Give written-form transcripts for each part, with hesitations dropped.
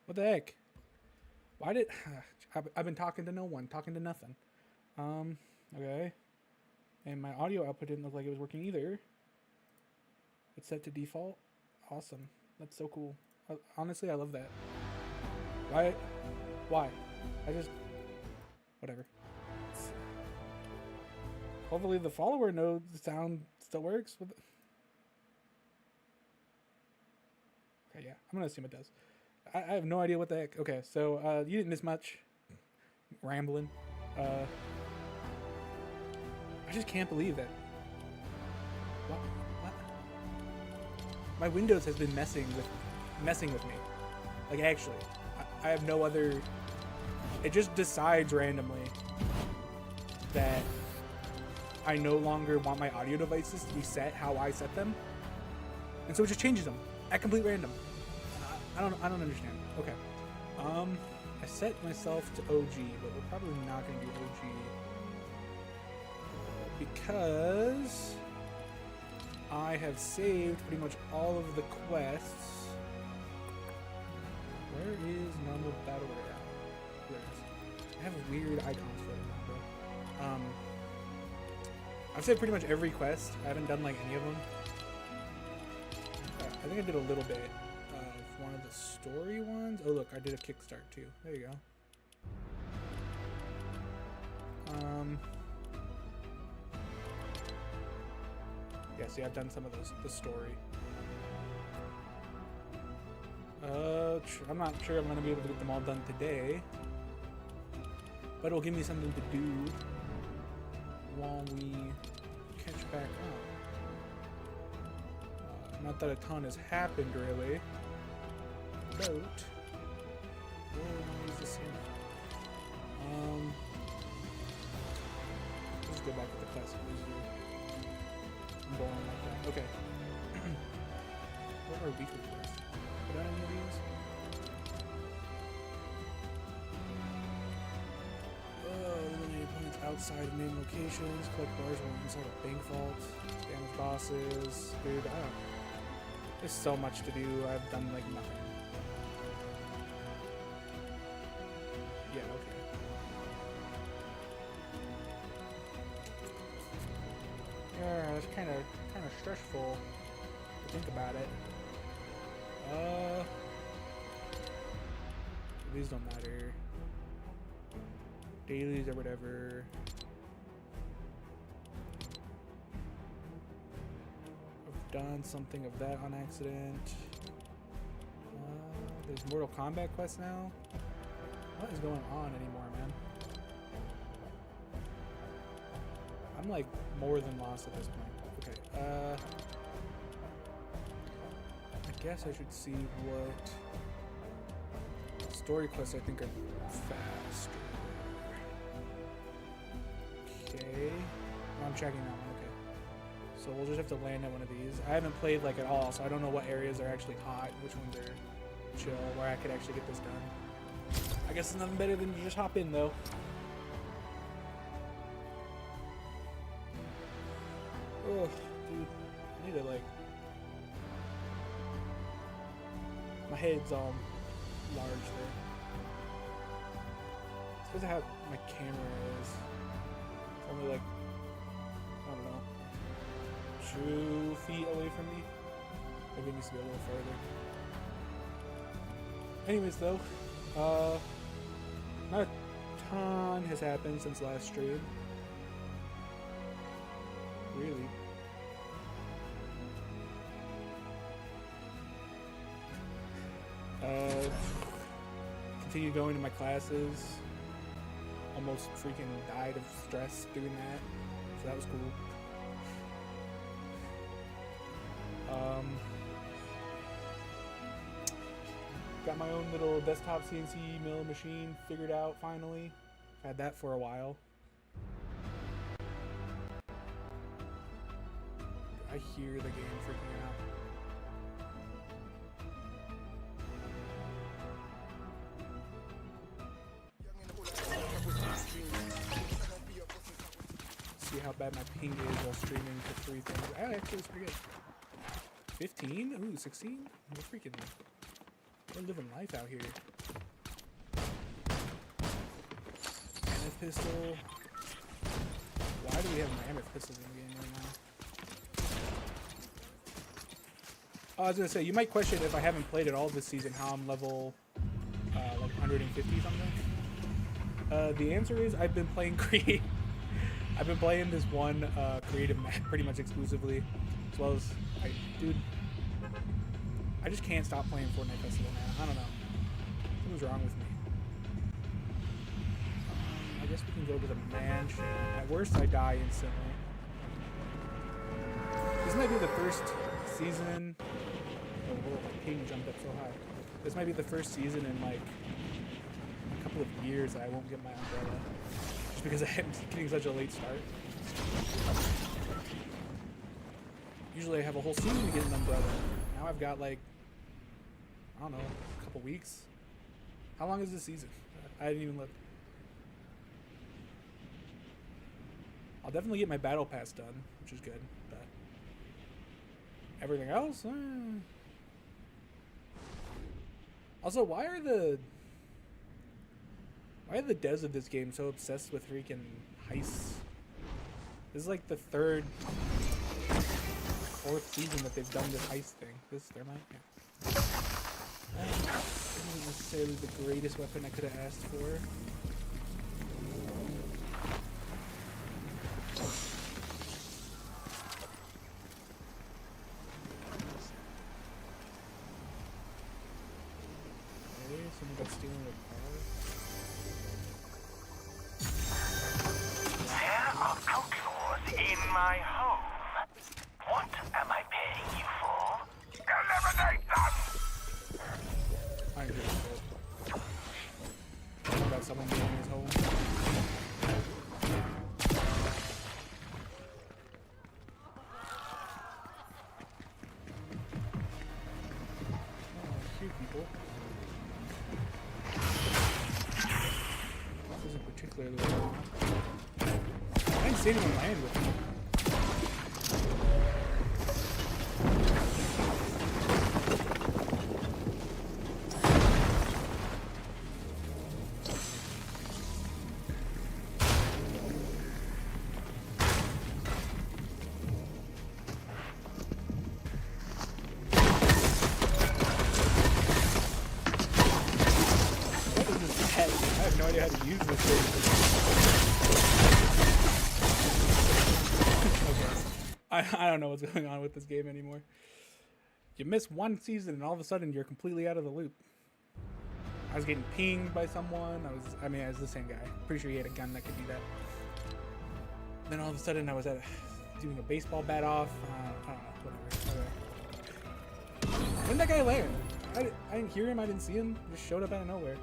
What the heck? Why did... I've been talking to no one, talking to nothing. Okay. And my audio output didn't look like it was working either. It's set to default. Awesome. That's so cool. Honestly, I love that. Why? Why? I just... Whatever. Hopefully the follower node sound still works. With okay, yeah. I'm going to assume it does. I have no idea what the heck. Okay, so you didn't miss much. Rambling. I just can't believe that. What? My Windows has been messing with me. Like, actually, I have no other. It just decides randomly that I no longer want my audio devices to be set how I set them, and so it just changes them at complete random. I don't understand. Okay. I set myself to OG, but we're probably not going to do OG because I have saved pretty much all of the quests. Where is normal battle royale? There it is. I have weird icons for it now, bro. I've saved pretty much every quest. I haven't done like any of them. I think I did a little bit of one of the story ones. Oh look, I did a kickstart too. There you go. Yeah, see, I've done some of those, the story. I'm not sure I'm going to be able to get them all done today. But it'll give me something to do while we catch back up. Not that a ton has happened, really. But... where is this here? Let's go back to the classic easier. I'm going like that. Okay. What are weekly quests? Did I any of these? Eliminate opponents outside of main locations. Collect bars when inside a bank vault. Damage bosses. Dude, I don't. There's so much to do. I've done like nothing. Yeah, okay. Yeah, it's kind of stressful to think about it. These don't matter. Dailies or whatever. I've done something of that on accident. There's Mortal Kombat quests now. What is going on anymore, man? I'm like more than lost at this point. Okay, I guess I should see what story quests I think are faster. Okay, I'm checking that one. Okay, so we'll just have to land at one of these. I haven't played like at all, so I don't know what areas are actually hot, which ones are chill, where I could actually get this done. I guess it's nothing better than to just hop in though. Oh, dude, I need to like. My head's all large there. It's because of how my camera is. It's only like, I don't know, 2 feet away from me. Maybe it needs to be a little further. Anyways though, not a ton has happened since last stream. Really. Continue going to my classes. Almost freaking died of stress doing that, so that was cool. Got my own little desktop CNC mill machine figured out finally. I've had that for a while. I hear the game freaking out. See how bad my ping is while streaming to 3 things. Actually, it's pretty good. 15? Ooh, 16? We're living life out here. Mammoth pistol. Why do we have mammoth pistols in the game right now? Oh, I was gonna say, you might question if I haven't played at all this season how I'm level like 150 something. The answer is I've been playing I've been playing this one creative map pretty much exclusively, as well as dude, I just can't stop playing Fortnite Festival, man. I don't know. Something's wrong with me. I guess we can go to the mansion. At worst, I die instantly. This might be the first season. Oh, my ping jumped up so high. This might be the first season in like a couple of years that I won't get my umbrella, just because I'm getting such a late start. Usually I have a whole season to get an umbrella. Now I've got like, I don't know, a couple weeks. How long is this season? I didn't even look. I'll definitely get my battle pass done, which is good, but everything else? Also, why are the devs of this game so obsessed with freaking heists? This is like the third, fourth season that they've done this heist thing. This thermite? Yeah. This isn't necessarily the greatest weapon I could have asked for. Someone got stealing a car. There are outlaws in my home. What am I paying you for? Eliminate them! I agree with that. Someone got someone being in his home. Oh, cute people. Particularly well. I didn't see anyone land with me. What is this pet? I have no idea how to use this thing. I don't know what's going on with this game anymore. You miss one season and all of a sudden you're completely out of the loop. I was getting pinged by someone. I was the same guy. Pretty sure he had a gun that could do that. Then all of a sudden I was doing a baseball bat off. I don't know, whatever. When did that guy land? I didn't hear him. I didn't see him. He just showed up out of nowhere.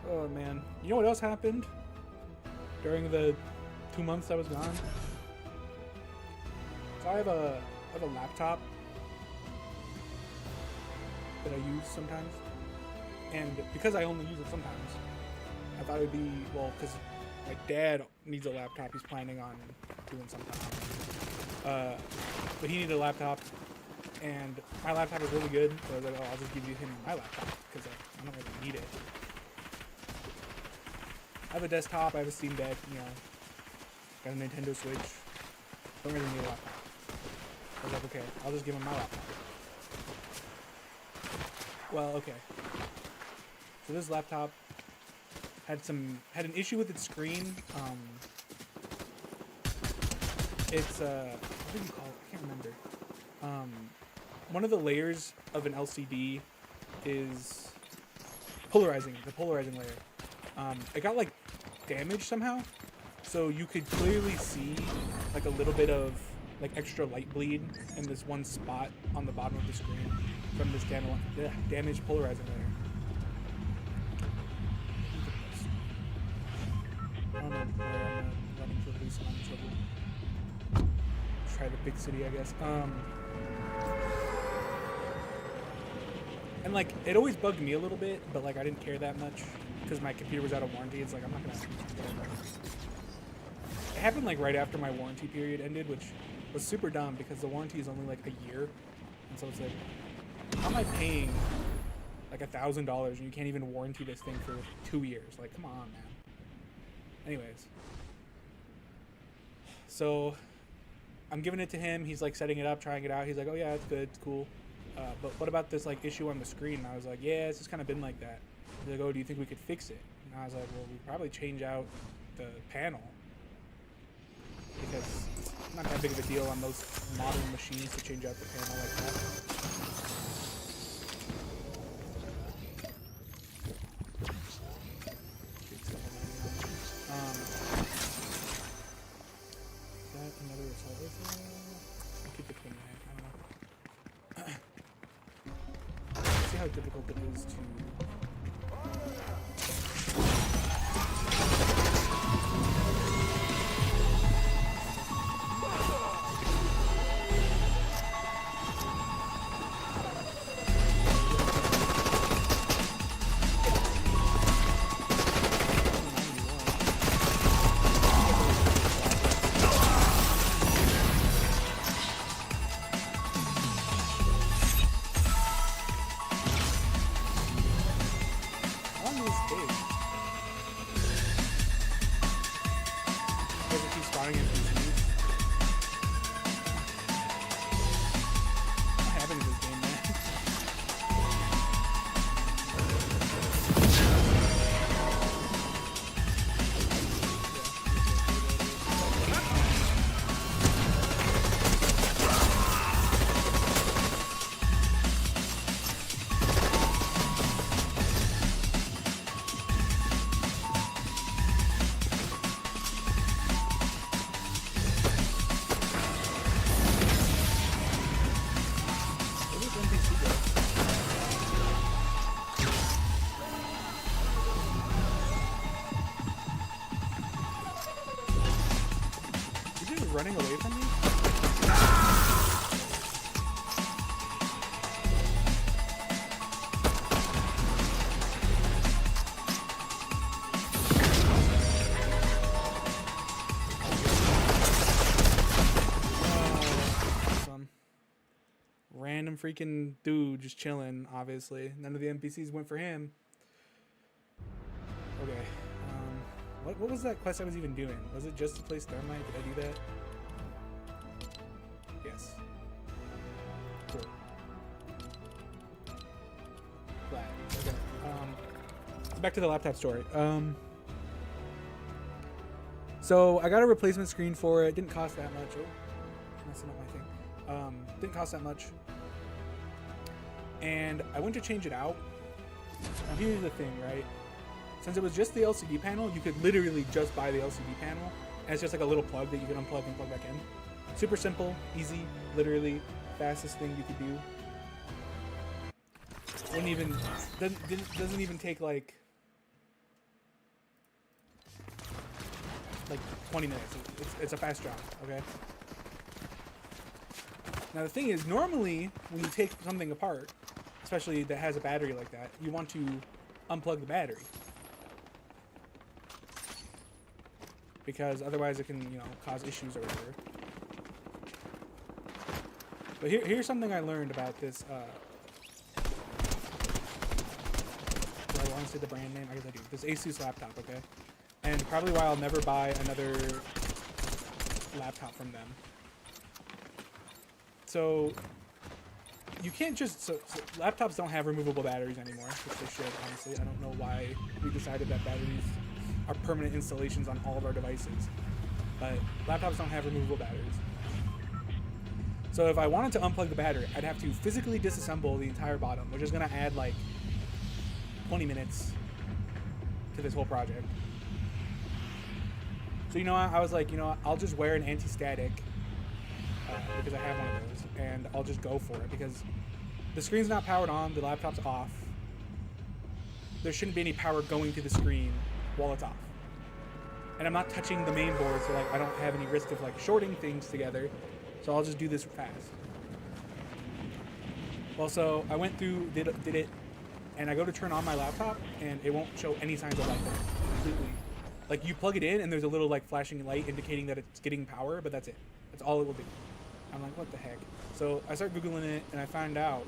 Oh man, you know what else happened during the 2 months I was gone? So I have a laptop that I use sometimes, and because I only use it sometimes, I thought it would be, well, because my dad needs a laptop. He's planning on doing something, but he needed a laptop, and my laptop is really good, so I was like, oh, I'll just give you him my laptop because I don't really need it. I have a desktop, I have a Steam Deck, you know, got a Nintendo Switch. Don't really need a laptop. I was like, okay, I'll just give him my laptop. Well, okay. So this laptop had an issue with its screen. It's what do you call it? I can't remember. One of the layers of an LCD is polarizing, the polarizing layer. It got like damaged somehow, so you could clearly see like a little bit of like extra light bleed in this one spot on the bottom of the screen from this damaged polarizing layer. I don't know where I'm running for police and I'm in trouble. Try the big city, I guess. And like it always bugged me a little bit, but like I didn't care that much because my computer was out of warranty. It's like I'm not gonna. It happened like right after my warranty period ended, which was super dumb because the warranty is only like a year, and so it's like, how am I paying like $1,000, and you can't even warranty this thing for 2 years. Like, come on, man. Anyways, so I'm giving it to him. He's like setting it up, trying it out. He's like, oh yeah, it's good, it's cool. But what about this like issue on the screen? And I was like, yeah, it's just kind of been like that. He's like, oh, do you think we could fix it? And I was like, well, we probably change out the panel, because it's not that big of a deal on those modern machines to change out the panel like that. Is that another assault rifle? I'll keep the twin mag, I don't know. See how difficult it is to... Running away from me? Awesome. Random freaking dude just chilling, obviously. None of the NPCs went for him. Okay. What was that quest I was even doing? Was it just to place thermite? Did I do that? Yes. Cool. Glad. Okay. So back to the laptop story. So I got a replacement screen for it. Didn't cost that much. Oh, messing up my thing. Didn't cost that much. And I went to change it out. Now here's the thing, right? Since it was just the LCD panel, you could literally just buy the LCD panel, and it's just like a little plug that you can unplug and plug back in. Super simple, easy, literally fastest thing you could do. Doesn't even take like 20 minutes. It's a fast job, okay? Now the thing is, normally when you take something apart, especially that has a battery like that, you want to unplug the battery, because otherwise it can, you know, cause issues or whatever. But here's something I learned about this. Do I want to say the brand name? I guess I do. This Asus laptop, okay? And probably why I'll never buy another laptop from them. So you can't just... So laptops don't have removable batteries anymore, which they should, honestly. I don't know why we decided that batteries are permanent installations on all of our devices. But laptops don't have removable batteries. So if I wanted to unplug the battery, I'd have to physically disassemble the entire bottom, which is going to add like 20 minutes to this whole project. So, you know, I was like, you know, I'll just wear an anti-static because I have one of those, and I'll just go for it because the screen's not powered on, the laptop's off. There shouldn't be any power going to the screen while it's off. And I'm not touching the main board, so like I don't have any risk of like shorting things together. So I'll just do this fast. Well, so I went through, did it, and I go to turn on my laptop, and it won't show any signs of light there, completely. Like you plug it in, and there's a little like flashing light indicating that it's getting power, but that's it. That's all it will do. I'm like, what the heck? So I start Googling it, and I find out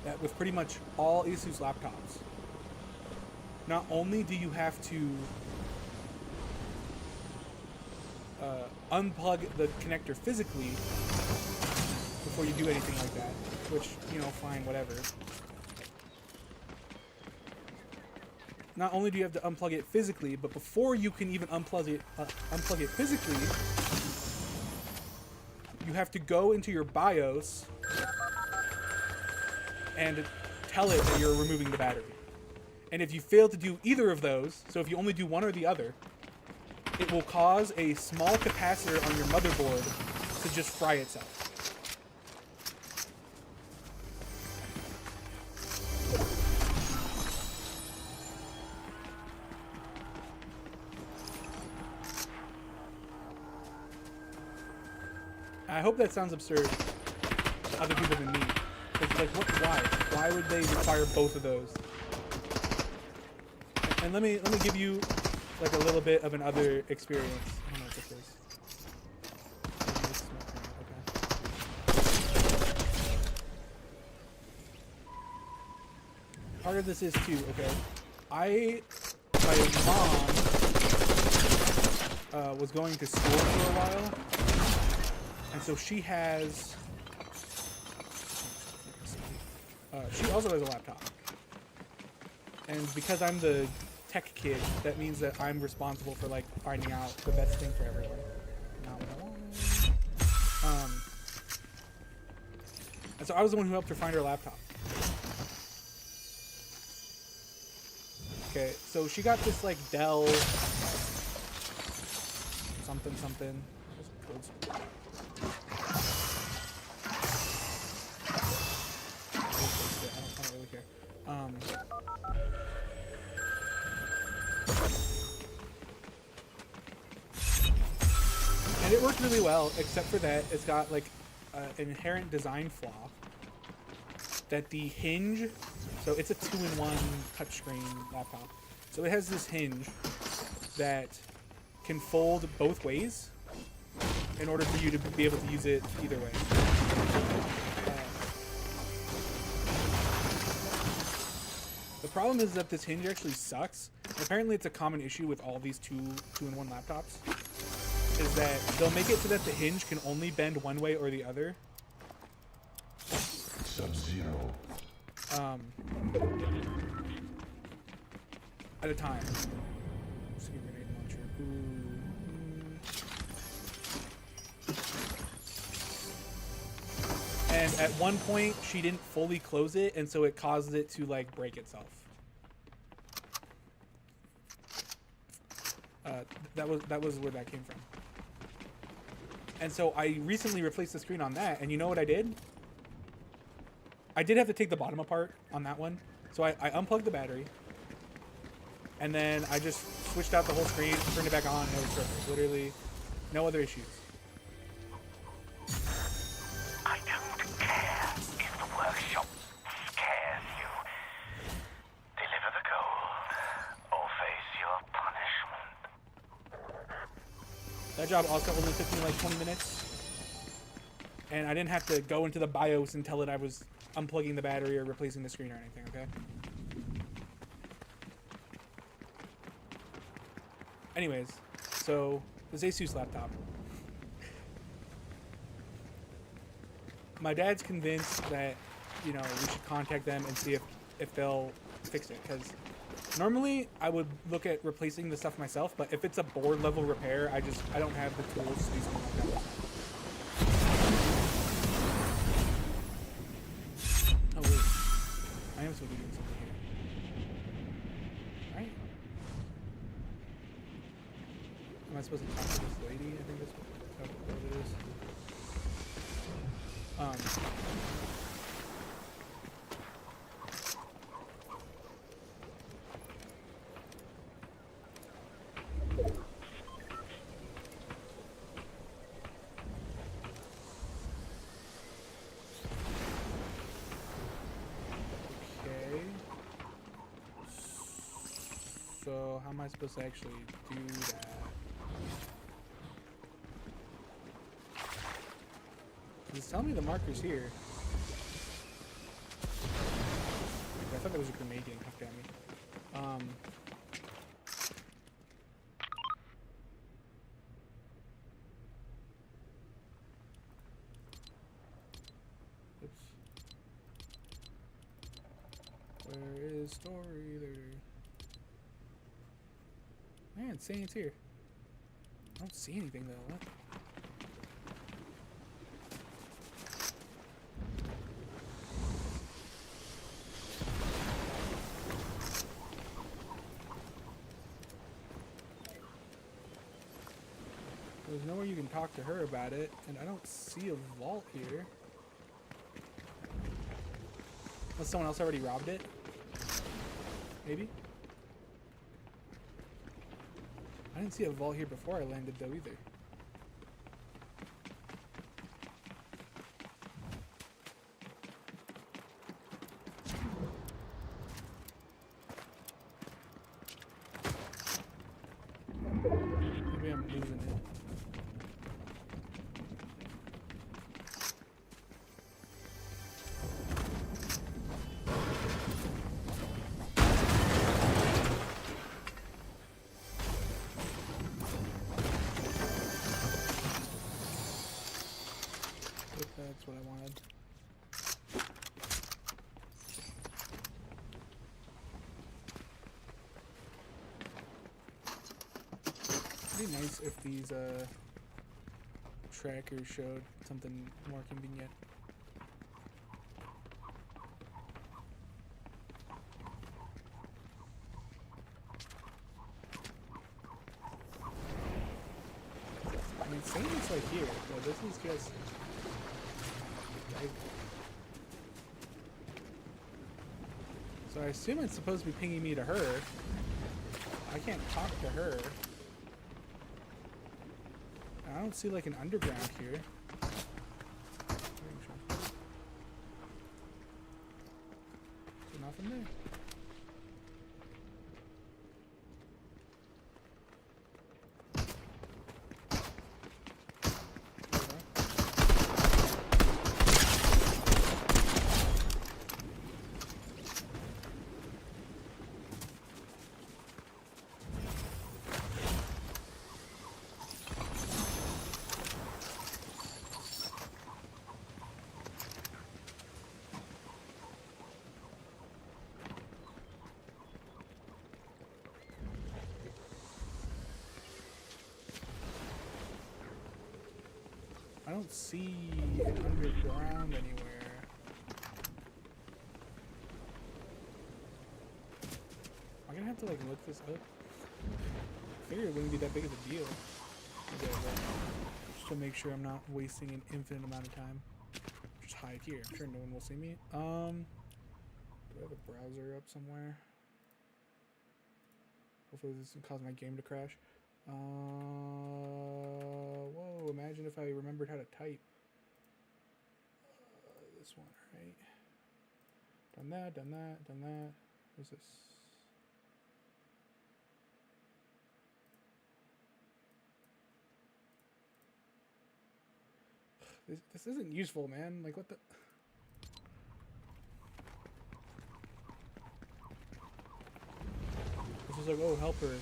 that with pretty much all Asus laptops, not only do you have to unplug the connector physically before you do anything like that, which, you know, fine, whatever. Not only do you have to unplug it physically, but before you can even unplug it physically, you have to go into your BIOS and tell it that you're removing the battery. And if you fail to do either of those, so if you only do one or the other, it will cause a small capacitor on your motherboard to just fry itself. I hope that sounds absurd to other people than me. It's like, what? Why? Why would they require both of those? And let me give you like a little bit of another experience. I don't know what this is. Maybe it's smoke grenade, okay. Part of this is too, okay. My mom was going to school for a while. And so she has, she also has a laptop. And because I'm the tech kid, that means that I'm responsible for like finding out the best thing for everyone. Not what I want. And so I was the one who helped her find her laptop. Okay, so she got this like Dell something. I don't really care. And it worked really well, except for that it's got like an inherent design flaw that the hinge, so it's a 2-in-1 touchscreen laptop, so it has this hinge that can fold both ways in order for you to be able to use it either way. The problem is that this hinge actually sucks. Apparently it's a common issue with all these two-in-1 laptops, is that they'll make it so that the hinge can only bend one way or the other. Sub-Zero. At a time. Let's see, grenade launcher. And at one point, she didn't fully close it, and so it caused it to like break itself. That was where that came from. And so I recently replaced the screen on that, and you know what I did? I did have to take the bottom apart on that one. So I unplugged the battery, and then I just switched out the whole screen, turned it back on, and it was perfect. Literally, no other issues. I don't care if the workshop scares you. Deliver the gold, or face your punishment. That job also only took me like 20 minutes. And I didn't have to go into the BIOS and tell it I was unplugging the battery or replacing the screen or anything, okay? Anyways, so this Asus laptop. My dad's convinced that, you know, we should contact them and see if they'll fix it, because normally I would look at replacing the stuff myself, but if it's a board level repair, I don't have the tools to do something like that. Oh wait, I am supposed to be doing something here, right? Am I supposed to talk to this lady? I think that's what it is. Okay. So how am I supposed to actually do that? It's telling me the marker's here. thought that was a grenade getting hucked at me. Oops. Where is Story? There. Man, Saint's here. I don't see anything though. What? There's nowhere you can talk to her about it, and I don't see a vault here. Unless someone else already robbed it? Maybe? I didn't see a vault here before I landed though either. Maybe I'm losing it. That's what I wanted. It'd be nice if these trackers showed something more convenient. I mean, Saint's like here, but this is just. So I assume it's supposed to be pinging me to her. I can't talk to her. I don't see like an underground here. So nothing there. I don't see underground anywhere. I'm gonna have to like look this up. I figured it wouldn't be that big of a deal. Just to make sure I'm not wasting an infinite amount of time. Just hide here. I'm sure no one will see me. Do I have a browser up somewhere? Hopefully this doesn't cause my game to crash. Whoa, imagine if I remembered how to type. This one, right? Done that, done that, done that. What's this? This isn't useful, man. Like, what the... This is like, oh, help her.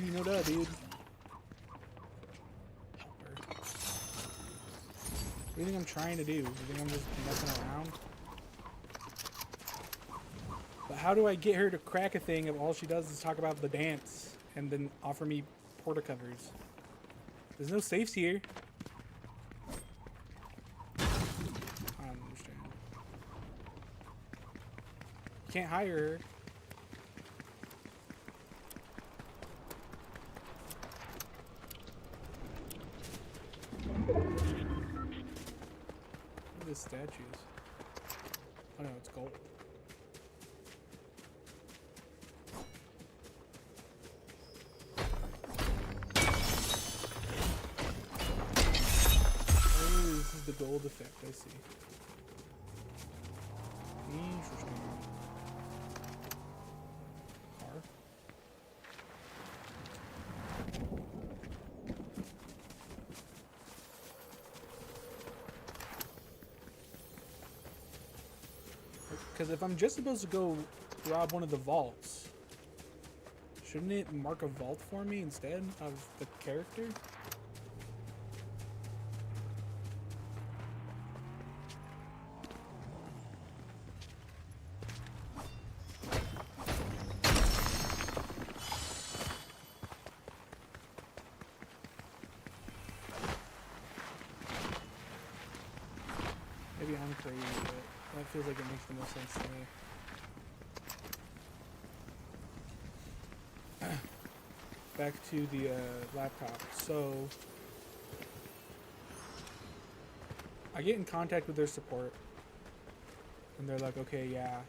You know that, dude. Help her. What do you think I'm trying to do? You think I'm just messing around? But how do I get her to crack a thing if all she does is talk about the dance and then offer me porta covers? There's no safes here. I don't understand. You can't hire her. What are the statues? Oh no, it's gold. The gold effect, I see. Interesting. Car. Because if I'm just supposed to go rob one of the vaults, shouldn't it mark a vault for me instead of the character? Maybe I'm crazy, but that feels like it makes the most sense to me. Back to the laptop. So I get in contact with their support, and they're like, "Okay, yeah."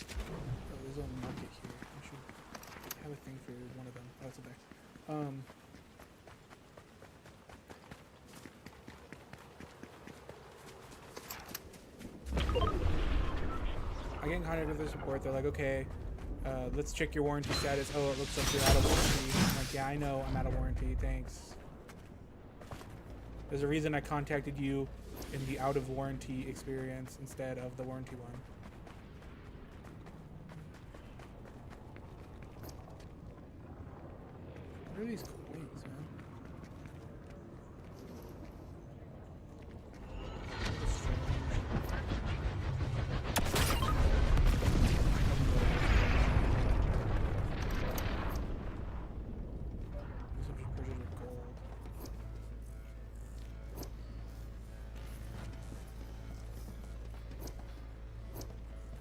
Oh, there's a market here. I should have a thing for one of them. Oh, it's up there. I get in contact with their support. They're like, "Okay, let's check your warranty status." Oh, it looks like you're out of warranty. I'm like, yeah, I know I'm out of warranty. Thanks. There's a reason I contacted you in the out of warranty experience instead of the warranty one. What are these coins, man?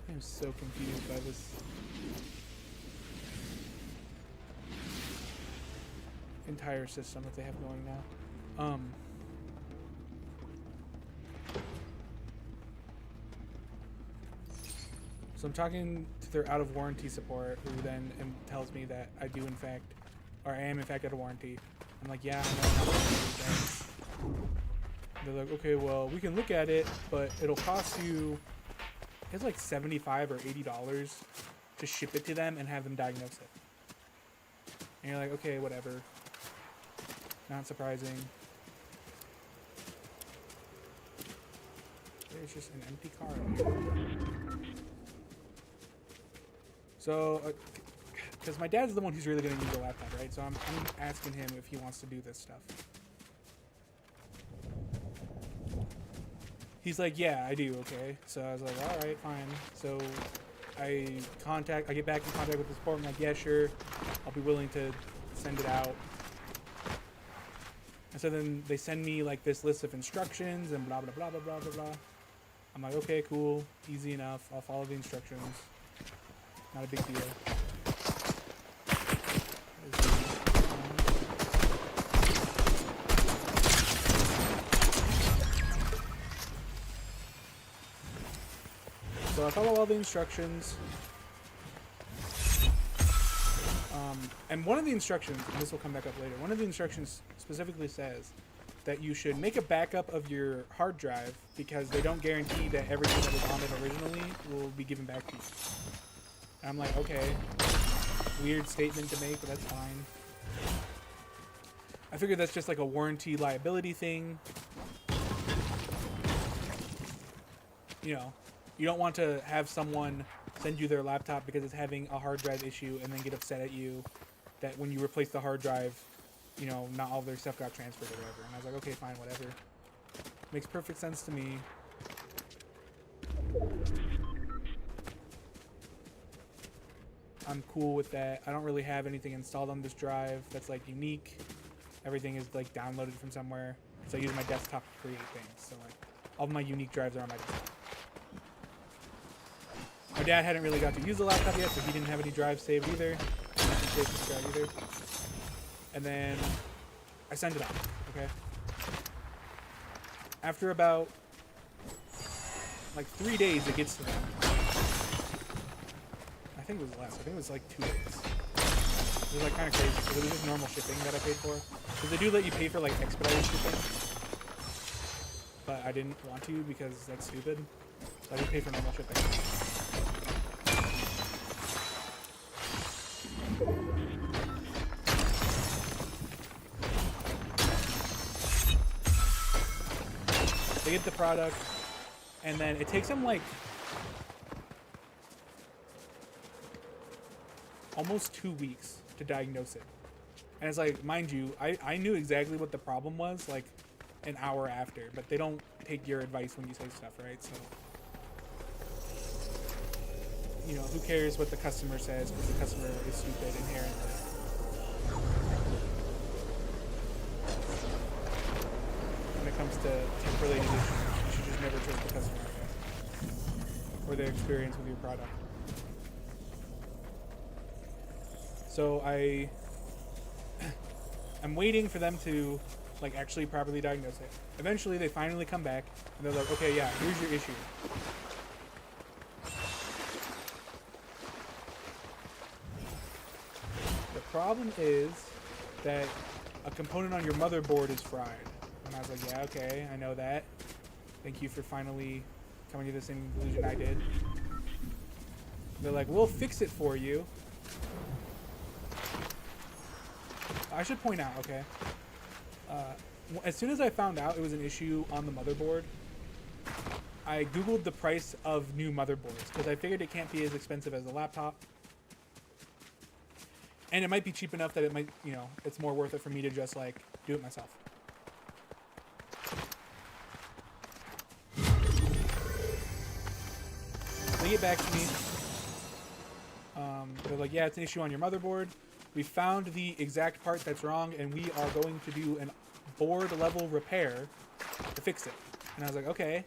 I'm so confused by this entire system that they have going now. So I'm talking to their out of warranty support, who then tells me that I do in fact, or I am in fact out of warranty. I'm like, yeah, I know I'm out of warranty, thanks. They're like, okay, well, we can look at it, but it'll cost you, it's like $75 or $80 to ship it to them and have them diagnose it. And you're like, okay, whatever. Not surprising. There's just an empty car out here. So, because my dad's the one who's really going to use the laptop, right? So I'm asking him if he wants to do this stuff. He's like, yeah, I do, okay. So I was like, all right, fine. So I get back in contact with the support. I'm like, yeah, sure. I'll be willing to send it out. And so then they send me like this list of instructions and blah, blah, blah, blah, blah, blah, blah. I'm like, okay, cool. Easy enough. I'll follow the instructions. Not a big deal. So I follow all the instructions. And one of the instructions, and this will come back up later, one of the instructions specifically says that you should make a backup of your hard drive because they don't guarantee that everything that was on it originally will be given back to you. And I'm like, okay, weird statement to make, but that's fine. I figured that's just like a warranty liability thing. You know, you don't want to have someone send you their laptop because it's having a hard drive issue and then get upset at you that when you replace the hard drive, you know, not all of their stuff got transferred or whatever. And I was like, okay, fine, whatever. Makes perfect sense to me. I'm cool with that. I don't really have anything installed on this drive that's like unique. Everything is like downloaded from somewhere. So I use my desktop to create things. So like all of my unique drives are on my desktop. My dad hadn't really got to use the laptop yet, so he didn't have any drives saved either. He didn't save this drive either. And then I send it off, okay? After about like 3 days, it gets to them. I think it was less. I think it was like 2 days. It was like kind of crazy because it was just normal shipping that I paid for. Because they do let you pay for like expedited shipping, but I didn't want to because that's stupid. So I just paid for normal shipping. They get the product, and then it takes them like almost 2 weeks to diagnose it. And it's like, mind you, I knew exactly what the problem was like an hour after, but they don't take your advice when you say stuff, right? So, you know, who cares what the customer says, because the customer is stupid inherently. When it comes to tech-related issues, you should just never trust the customer, I guess, or their experience with your product. So I'm waiting for them to like actually properly diagnose it. Eventually they finally come back and they're like, okay, yeah, here's your issue. The problem is that a component on your motherboard is fried. And I was like, yeah, okay, I know that. Thank you for finally coming to the same conclusion I did. They're like, we'll fix it for you. I should point out, okay, as soon as I found out it was an issue on the motherboard, I googled the price of new motherboards because I figured it can't be as expensive as a laptop. And it might be cheap enough that it might, you know, it's more worth it for me to just like do it myself. They get back to me. They're like, yeah, it's an issue on your motherboard. We found the exact part that's wrong, and we are going to do an board level repair to fix it. And I was like, okay,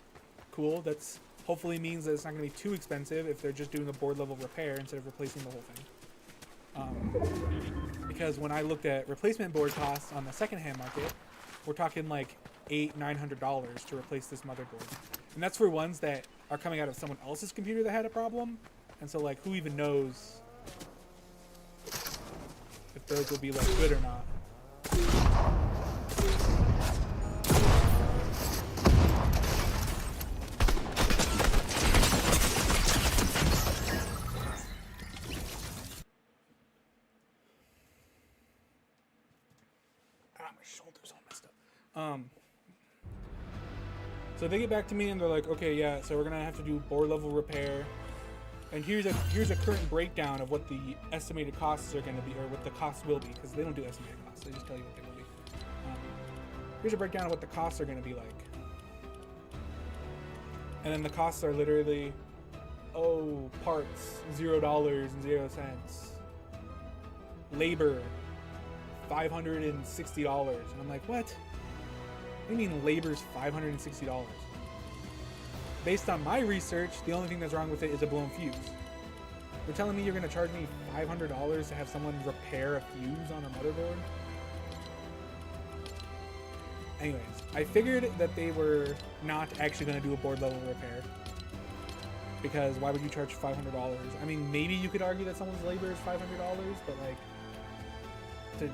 cool. That's hopefully means that it's not going to be too expensive if they're just doing a board level repair instead of replacing the whole thing. Because when I looked at replacement board costs on the secondhand market, we're talking like $800-900 to replace this motherboard. And that's for ones that are coming out of someone else's computer that had a problem. And so like, who even knows if those will be like good or not. My shoulder's all messed up. So they get back to me and they're like, okay, yeah, so we're gonna have to do board level repair. And here's a current breakdown of what the estimated costs are going to be, or what the costs will be, because they don't do estimated costs. They just tell you what they will be. Here's a breakdown of what the costs are going to be like. And then the costs are literally, parts, $0.00. Labor, $560. And I'm like, what? What do you mean labor's $560? Based on my research, the only thing that's wrong with it is a blown fuse. You're telling me you're going to charge me $500 to have someone repair a fuse on a motherboard? Anyways, I figured that they were not actually going to do a board level repair. Because why would you charge $500? I mean, maybe you could argue that someone's labor is $500, but like,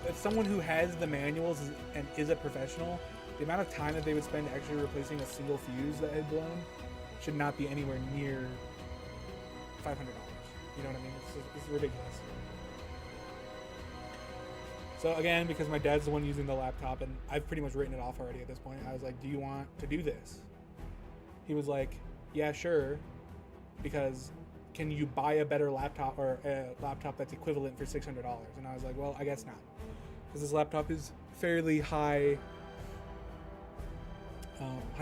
if someone who has the manuals and is a professional, the amount of time that they would spend actually replacing a single fuse that had blown should not be anywhere near $500. You know what I mean? It's ridiculous. So again, because my dad's the one using the laptop and I've pretty much written it off already at this point, I was like, do you want to do this? He was like, yeah, sure. Because can you buy a better laptop or a laptop that's equivalent for $600? And I was like, well, I guess not. Because this laptop is fairly high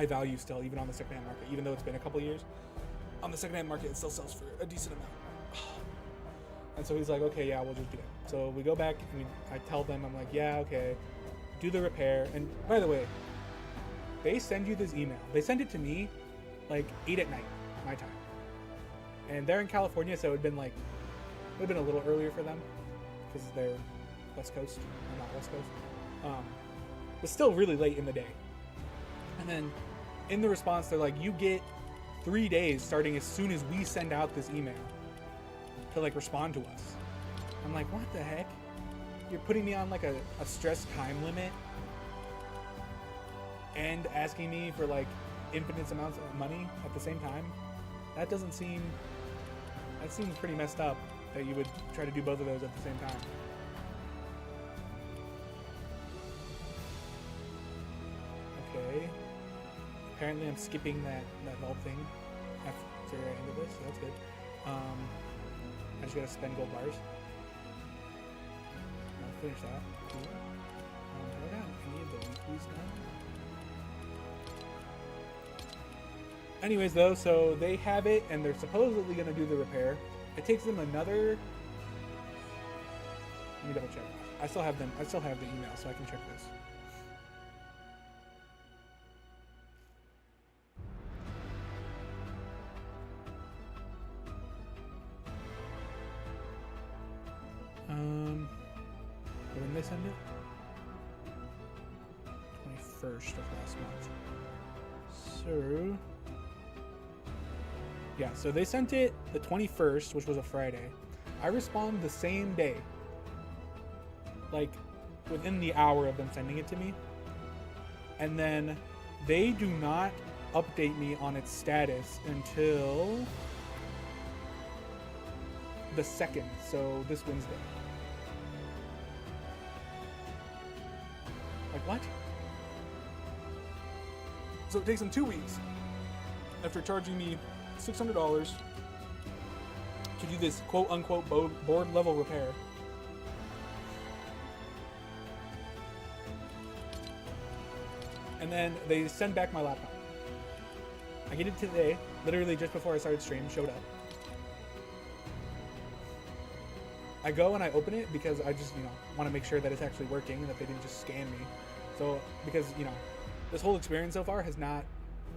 value still, even on the secondhand market, even though it's been a couple years. On the secondhand market, it still sells for a decent amount. And so he's like, okay, yeah, we'll just do it. So we go back, and I tell them, I'm like, yeah, okay, do the repair. And by the way, they send you this email. They send it to me like 8 at night, my time. And they're in California, so it would have been a little earlier for them because they're West Coast, or not West Coast. But still really late in the day. And then in the response, they're like, you get 3 days starting as soon as we send out this email to like respond to us. I'm like, what the heck? You're putting me on like a stressed time limit and asking me for like infinite amounts of money at the same time? That seems pretty messed up that you would try to do both of those at the same time. Okay. Apparently I'm skipping that whole thing after I ended this, so that's good. I just gotta spend gold bars. I'll finish that. Cool. Do I got any of the weeklies now? Anyways, though, so they have it, and they're supposedly gonna do the repair. It takes them another. Let me double check. I still have them. I still have the email, so I can check this. When did they send it? 21st of last month. So, yeah, so they sent it the 21st, which was a Friday. I respond the same day, like within the hour of them sending it to me. And then they do not update me on its status until the 2nd, so this Wednesday. Like, what? So it takes them 2 weeks after charging me $600 to do this quote-unquote board level repair. And then they send back my laptop. I get it today, literally just before I started stream, showed up. I go and I open it because I just, want to make sure that it's actually working and that they didn't just scam me. So, because, this whole experience so far has not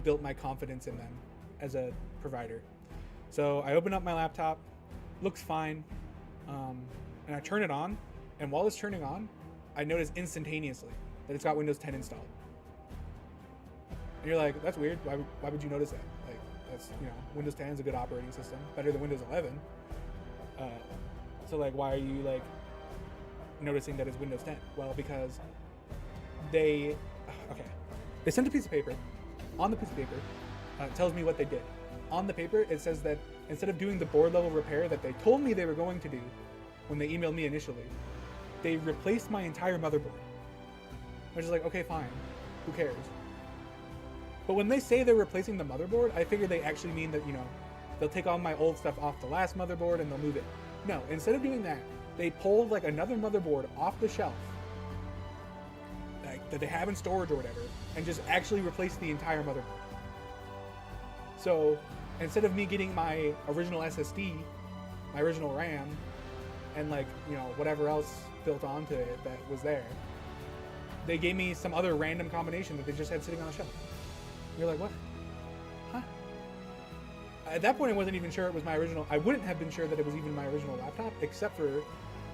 built my confidence in them as a provider. So I open up my laptop, looks fine, and I turn it on, and while it's turning on, I notice instantaneously that it's got Windows 10 installed. And you're like, that's weird. Why would you notice that? Like, that's, Windows 10 is a good operating system, better than Windows 11. So like, why are you like noticing that it's Windows 10? Well, because they sent a piece of paper. On the piece of paper, it tells me what they did. On the paper, it says that instead of doing the board level repair that they told me they were going to do when they emailed me initially, they replaced my entire motherboard. Which is like, okay, fine. Who cares? But when they say they're replacing the motherboard, I figure they actually mean that, they'll take all my old stuff off the last motherboard and they'll move it. No, instead of doing that, they pulled like another motherboard off the shelf that they have in storage or whatever, and just actually replaced the entire motherboard. So instead of me getting my original SSD, my original RAM, and like, whatever else built onto it that was there, they gave me some other random combination that they just had sitting on the shelf. You're like, what? Huh? At that point, I wasn't even sure it was my original. I wouldn't have been sure that it was even my original laptop, except for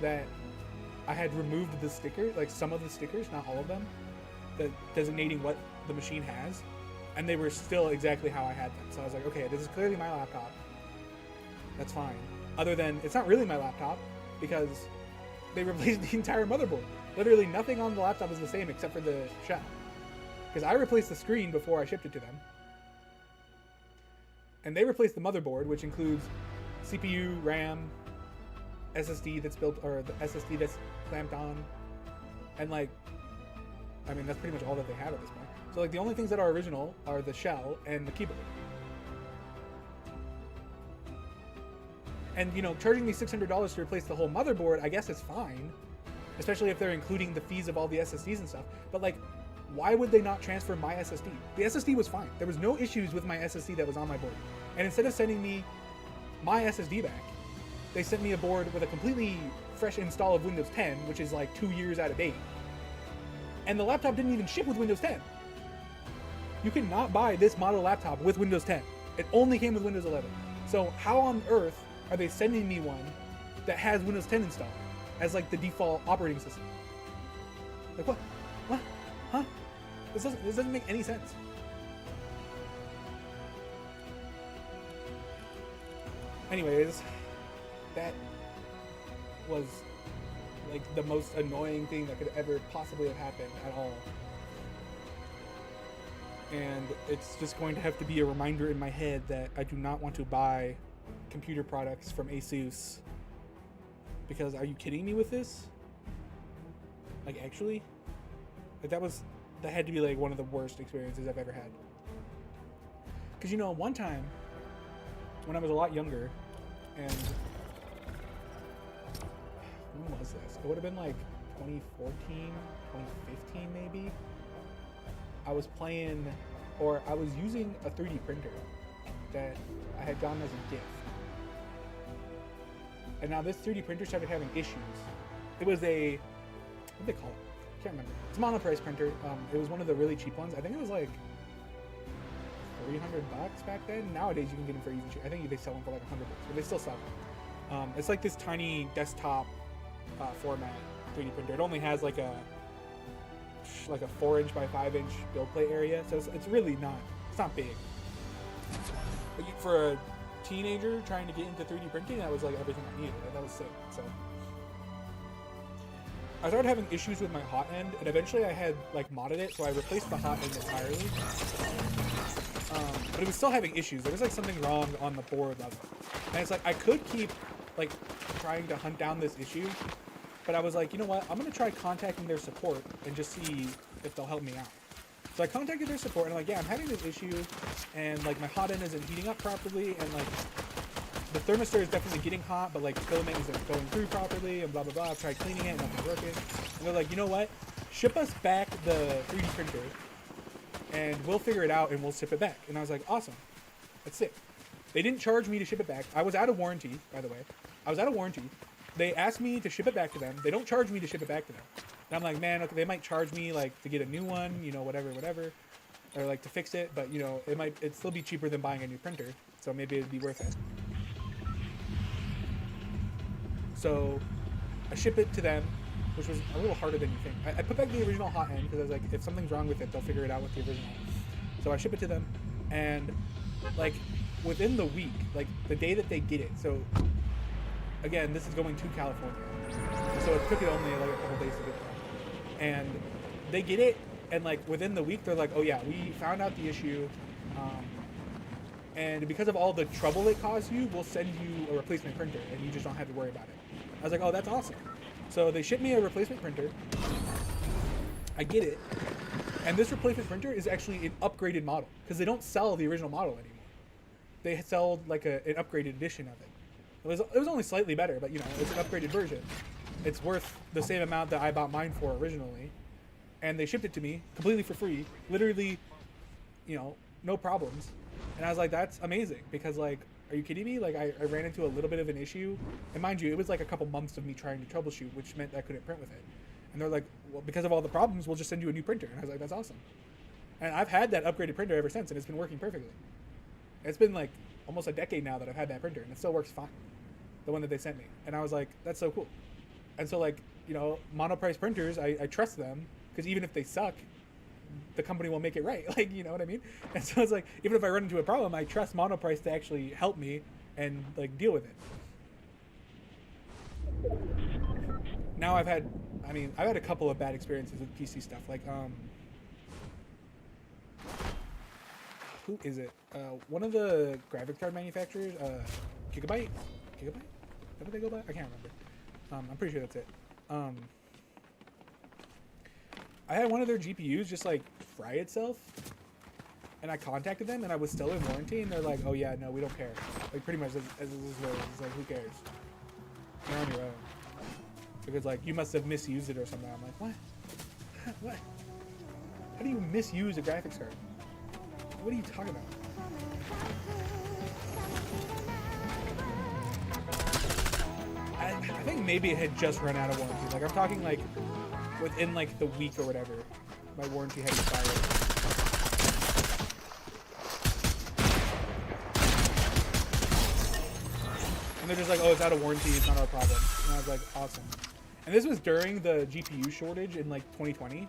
that I had removed the sticker, like some of the stickers, not all of them, that designating what the machine has, and they were still exactly how I had them. So I was like, okay, this is clearly my laptop. That's fine. Other than, it's not really my laptop, because they replaced the entire motherboard. Literally nothing on the laptop is the same except for the shell. Because I replaced the screen before I shipped it to them. And they replaced the motherboard, which includes CPU, RAM, SSD that's built, or the SSD that's clamped on. And like, I mean, that's pretty much all that they have at this point. So like, the only things that are original are the shell and the keyboard. And charging me $600 to replace the whole motherboard, I guess it's fine. Especially if they're including the fees of all the SSDs and stuff. But like, why would they not transfer my SSD? The SSD was fine. There was no issues with my SSD that was on my board. And instead of sending me my SSD back, they sent me a board with a completely fresh install of Windows 10, which is like 2 years out of date. And the laptop didn't even ship with Windows 10. You cannot buy this model laptop with Windows 10. It only came with Windows 11. So how on earth are they sending me one that has Windows 10 installed as like the default operating system? Like what? What? Huh? This doesn't make any sense. Anyways, that was like the most annoying thing that could ever possibly have happened at all. And it's just going to have to be a reminder in my head that I do not want to buy computer products from ASUS. Because are you kidding me with this? Like, actually? Like, that had to be like one of the worst experiences I've ever had. Because one time when I was a lot younger and when was this? It would have been like 2014, 2015 maybe. I was playing, or I was using a 3D printer that I had gotten as a gift. And now this 3D printer started having issues. It was a, what do they call it? Can't remember. It's a monoprice printer. It was one of the really cheap ones. I think it was like $300 back then. Nowadays you can get them for even cheap. I think they sell them for like $100, but they still sell them. It's like this tiny desktop format 3D printer. It only has like a 4" by 5" build plate area, so it's really not. It's not big. But for a teenager trying to get into 3D printing, that was like everything I needed. That was sick. So I started having issues with my hot end, and eventually I had like modded it, so I replaced the hot end entirely. But it was still having issues. There was like something wrong on the board level, and it's like I could keep like trying to hunt down this issue, but I was like, you know what? I'm gonna try contacting their support and just see if they'll help me out. So I contacted their support and I'm like, yeah, I'm having this issue, and like my hot end isn't heating up properly, and like the thermistor is definitely getting hot, but like the filament isn't going through properly, and blah blah blah. I've tried cleaning it and nothing's working. And they're like, you know what? Ship us back the 3D printer, and we'll figure it out and we'll ship it back. And I was like, awesome, that's it. They didn't charge me to ship it back. I was out of warranty, by the way. I was out of warranty. They asked me to ship it back to them. They don't charge me to ship it back to them. And I'm like, man, okay, they might charge me like to get a new one, you know, whatever, or like to fix it. But you know, it'd still be cheaper than buying a new printer. So maybe it'd be worth it. So I ship it to them, which was a little harder than you think. I put back the original hot end because I was like, if something's wrong with it, they'll figure it out with the original. So I ship it to them, and like within the week, like the day that they get it. So again, this is going to California, so it took it only like a couple days to get there. And they get it, and like within the week, they're like, oh yeah, we found out the issue, and because of all the trouble it caused you, we'll send you a replacement printer, and you just don't have to worry about it. I was like, oh, that's awesome. So they shipped me a replacement printer. I get it, and this replacement printer is actually an upgraded model because they don't sell the original model anymore. They sell like an upgraded edition of it. It was only slightly better, but you know, it's an upgraded version. It's worth the same amount that I bought mine for originally, and they shipped it to me completely for free, literally, you know, no problems. And I was like, that's amazing, because like, are you kidding me? Like I ran into a little bit of an issue, and mind you, it was like a couple months of me trying to troubleshoot, which meant I couldn't print with it. And they're like, well, because of all the problems, we'll just send you a new printer. And I was like, that's awesome. And I've had that upgraded printer ever since, and it's been working perfectly. It's been like almost a decade now that I've had that printer, and it still works fine. The one that they sent me. And I was like, that's so cool. And so like, you know, monoprice printers, I trust them, because even if they suck, the company will make it right. Like, you know what I mean? And so it's like, even if I run into a problem, I trust monoprice to actually help me and like deal with it. Now I've had a couple of bad experiences with PC stuff. Like, who is it? One of the graphics card manufacturers, Gigabyte? Is that what they go by? I can't remember. I'm pretty sure that's it. I had one of their GPUs just like fry itself, and I contacted them, and I was still in warranty, and they're like, "Oh yeah, no, we don't care." Like pretty much as this goes, it's like, who cares? You're on your own. Because like you must have misused it or something. I'm like, what? What? How do you misuse a graphics card? What are you talking about? I think maybe it had just run out of warranty. Like I'm talking like within like the week or whatever, my warranty had expired. And they're just like, oh, it's out of warranty, it's not our problem. And I was like, awesome. And this was during the GPU shortage in like 2020.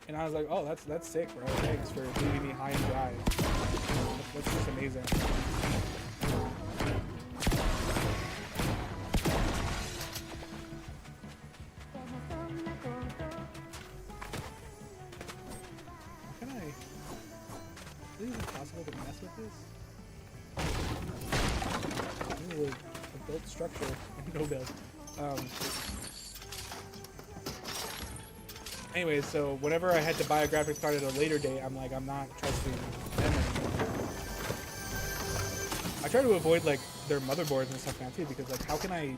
And I was like, oh, that's sick, bro. Thanks for leaving me high and dry. That's just amazing. Is it possible to mess with this? Ooh, a built structure. No build. Anyways, so whenever I had to buy a graphics card at a later date, I'm like, I'm not trusting them anymore. I try to avoid like their motherboards and stuff now too, because like, how can I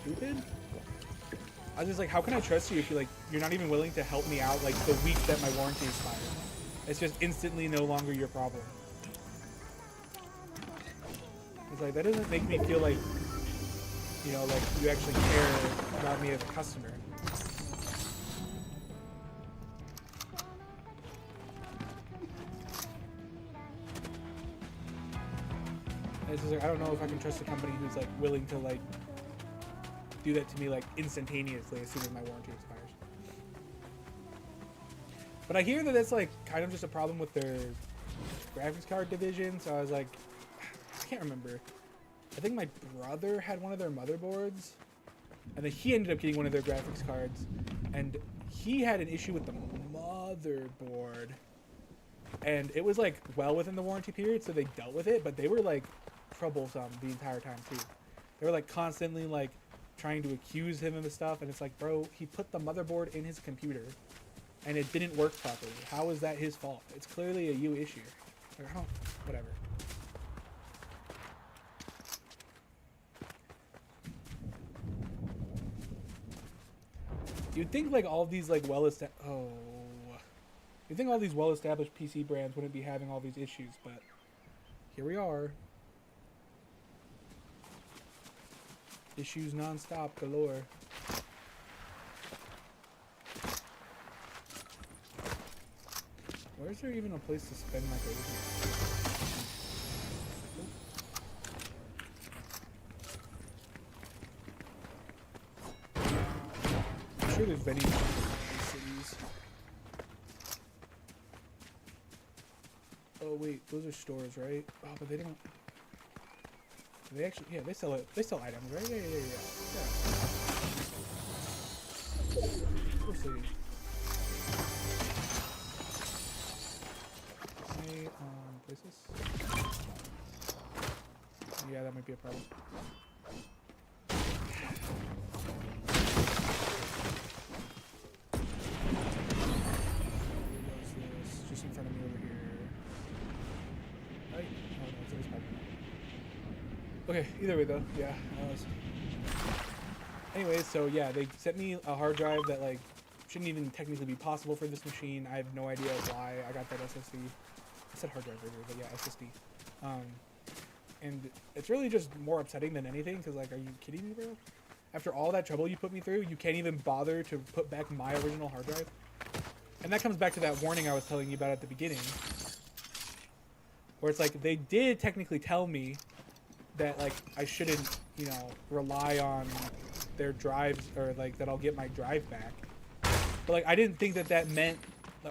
stupid. I was just like, how can I trust you if you're not even willing to help me out like the week that my warranty expires? It's just instantly no longer your problem. It's like, that doesn't make me feel like, you know, like you actually care about me as a customer. It's just like, I don't know if I can trust a company who's like willing to like do that to me like instantaneously as soon as my warranty expires. But I hear that that's like kind of just a problem with their graphics card division. So I was like, I can't remember. I think my brother had one of their motherboards, and then he ended up getting one of their graphics cards, and he had an issue with the motherboard, and it was like well within the warranty period, so they dealt with it, but they were like troublesome the entire time too. They were like constantly like trying to accuse him of the stuff, and it's like, bro, he put the motherboard in his computer and it didn't work properly. How is that his fault? It's clearly a you issue. Like, I don't, whatever. You'd think like all these like you'd think all these well-established PC brands wouldn't be having all these issues, but here we are. Issues non-stop galore. Where is there even a place to spend my gold? I'm sure there's vending machines in these cities. Oh wait, those are stores, right? Oh, but they don't. They actually, yeah, they sell it. They sell items, right? Yeah. We'll see. Hey, places. Yeah, that might be a problem. Just in front of me over here. Right? Oh, no, it's in this pipe. Okay, either way though, yeah. Anyways, so yeah, they sent me a hard drive that like shouldn't even technically be possible for this machine. I have no idea why I got that SSD. I said hard drive earlier, but yeah, SSD. And it's really just more upsetting than anything, because like, are you kidding me, bro? After all that trouble you put me through, you can't even bother to put back my original hard drive? And that comes back to that warning I was telling you about at the beginning, where it's like, they did technically tell me that like I shouldn't, you know, rely on their drives, or like that I'll get my drive back. But like, I didn't think that that meant,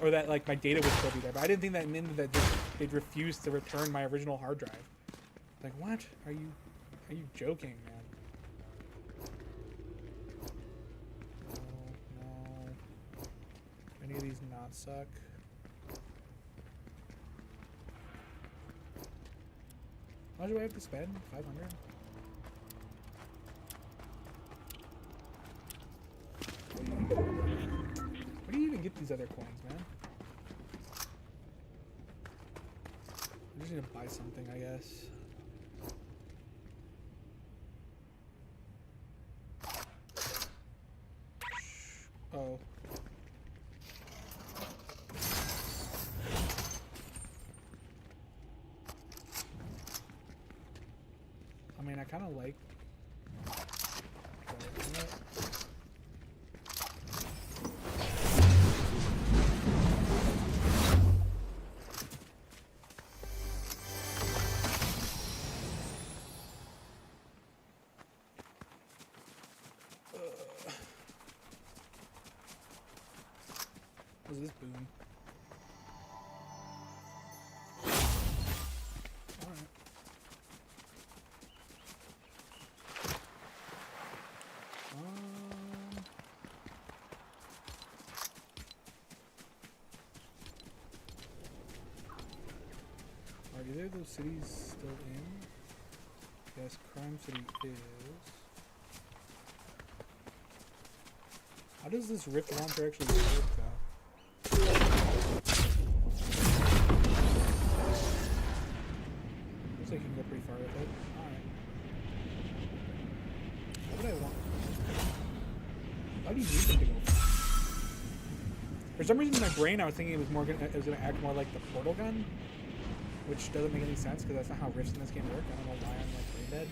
or that like my data would still be there, but I didn't think that meant that they'd refuse to return my original hard drive. Like, what? Are you joking, man? No. Any of these not suck? How much do I have to spend? 500? Where do you even get these other coins, man? I just need to buy something, I guess. Oh. I mean, I kind of like... What's this boom? Alright. Are either of those cities still in? Yes, Crime City is. How does this Rift launcher actually work, though? Looks like you can go pretty far with it. Alright. What would I want? do you need them to go fast? For some reason in my brain I was thinking it was gonna act more like the portal gun, which doesn't make any sense because that's not how rifts in this game work. I don't know why I'm like brain dead.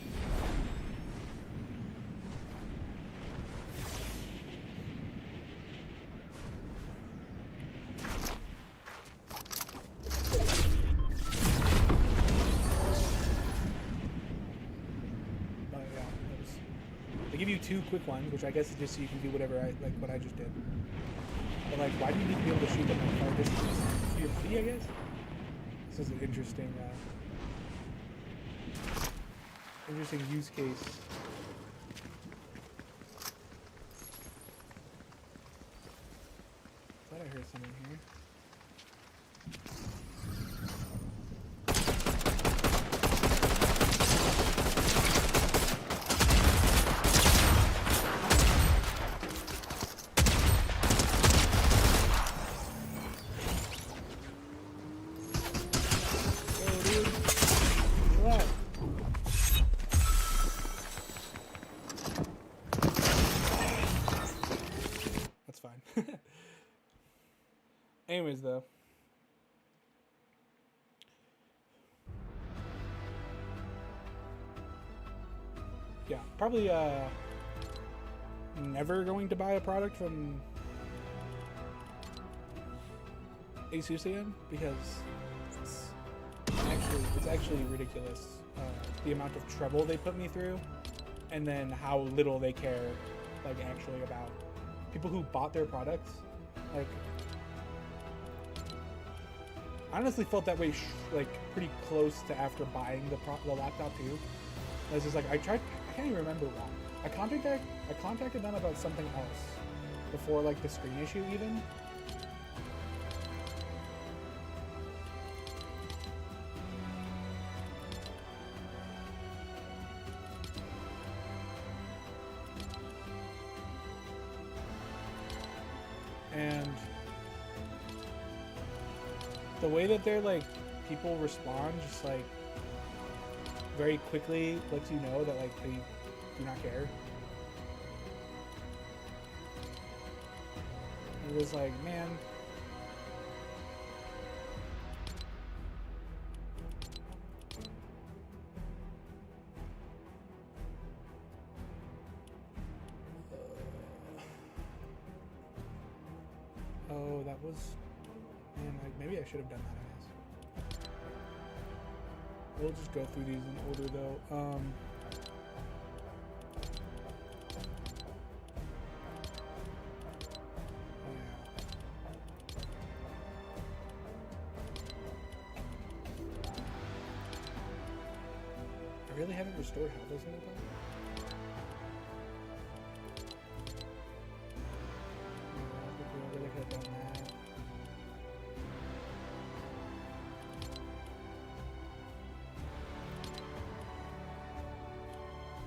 But yeah, they give you 2 quick ones, which I guess is just so you can do whatever what I just did. But like, why do you need to be able to shoot them at far distance? For your buddy, I guess. This is an interesting, interesting use case. Thought I heard someone here. That's fine. Anyways, though. Yeah, probably never going to buy a product from ASUS again because it's actually ridiculous the amount of trouble they put me through, and then how little they care, like actually about people who bought their products. Like, I honestly felt that way like pretty close to after buying the laptop too. I was just like, I can't even remember why. I contacted them about something else before like the screen issue even. And the way that they're like, people respond just like very quickly lets you know that like they do not care. It was like, man, oh, that was, man, like maybe I should have done that, I guess. We'll just go through these in order though. I really haven't restored health this whole time. I really could have done that.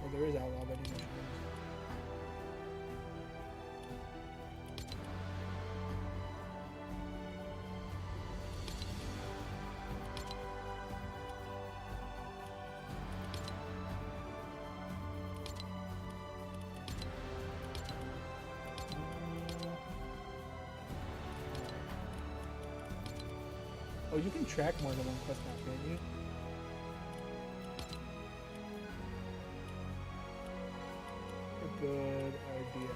Well, there is outlaw vending machines. Oh, you can track more than one quest now, can't you? A good idea.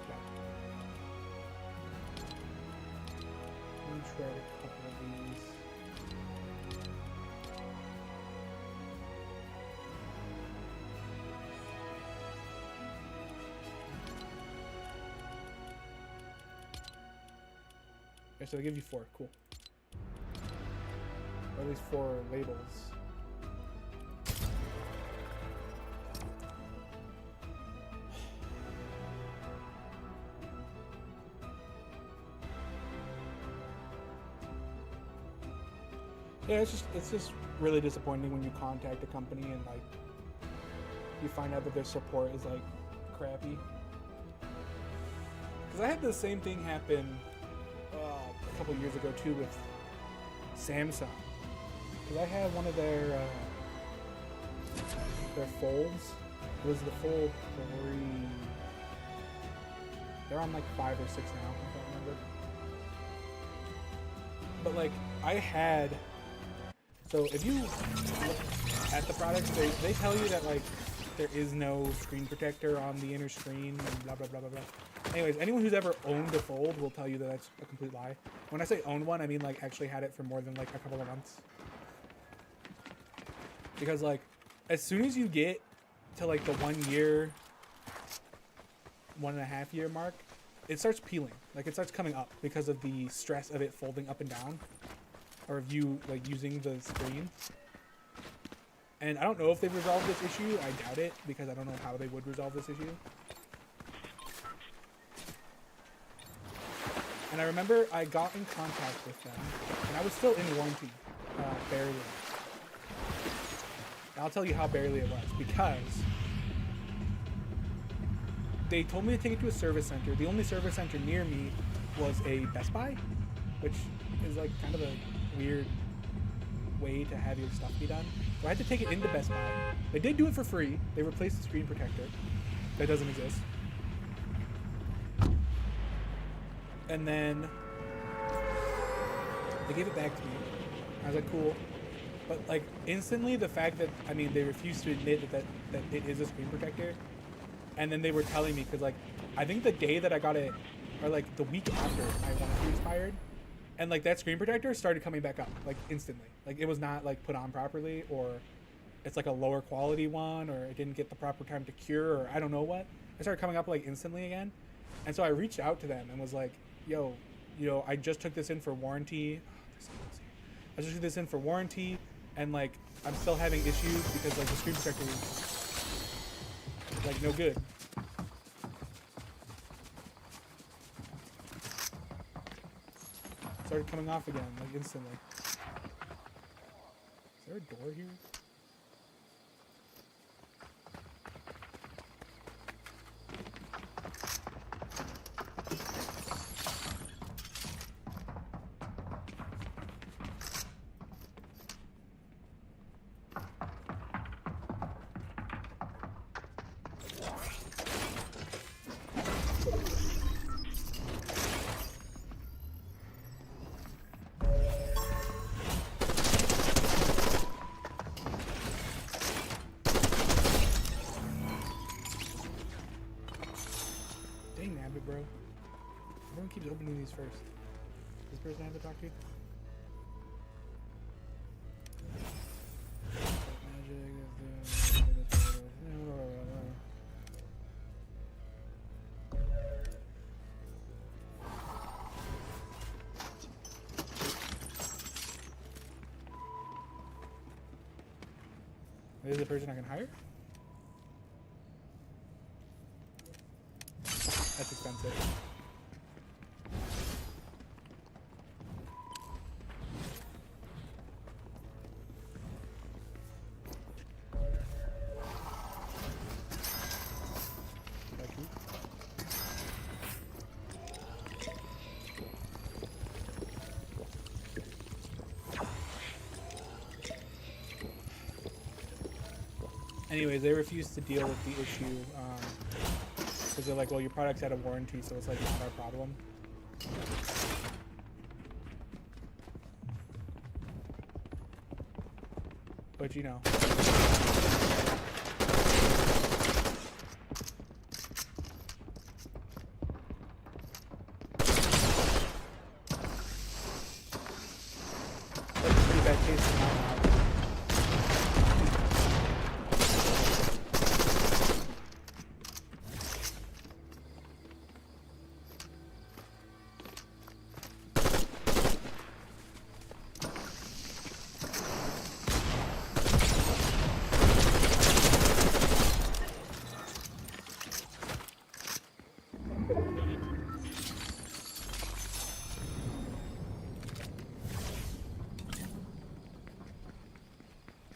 Okay. Let me try a couple of these. Okay, so they give you 4. Cool. Or at least 4 labels. Yeah, it's just really disappointing when you contact a company and like you find out that their support is like crappy. Because I had the same thing happen a couple years ago too with Samsung. Because I had one of their their folds. It was the full 3. They're on like 5 or 6 now, I don't remember. But like I had, so if you look at the products, they tell you that like there is no screen protector on the inner screen and blah blah blah blah blah. Anyways, anyone who's ever owned a Fold will tell you that that's a complete lie. When I say owned one, I mean like actually had it for more than like a couple of months. Because like as soon as you get to like the 1 year, 1.5 year mark, it starts peeling. Like it starts coming up because of the stress of it folding up and down, or of you like using the screen. And I don't know if they've resolved this issue. I doubt it because I don't know how they would resolve this issue. And I remember I got in contact with them, and I was still in warranty, barely. And I'll tell you how barely it was, because they told me to take it to a service center. The only service center near me was a Best Buy, which is like kind of a weird way to have your stuff be done. So I had to take it into Best Buy. They did do it for free. They replaced the screen protector. That doesn't exist. And then they gave it back to me. I was like, cool. But like instantly the fact that, I mean, they refused to admit that it is a screen protector. And then they were telling me, because like, I think the day that I got it, or like the week after my warranty expired, and like that screen protector started coming back up, like instantly. Like it was not like put on properly, or it's like a lower quality one, or it didn't get the proper time to cure, or I don't know what. It started coming up like instantly again. And so I reached out to them and was like, yo, you know, I just took this in for warranty. I just took this in for warranty, and like I'm still having issues because like the screen protector is like no good. Started coming off again, like instantly. Is there a door here? Bro, everyone keeps opening these first. This person I have to talk to? This is the person I can hire? That's expensive. Anyways, they refused to deal with the issue because they're like, well, your product's out of warranty, so it's like not our problem. But you know. That's a pretty bad case in my mouth.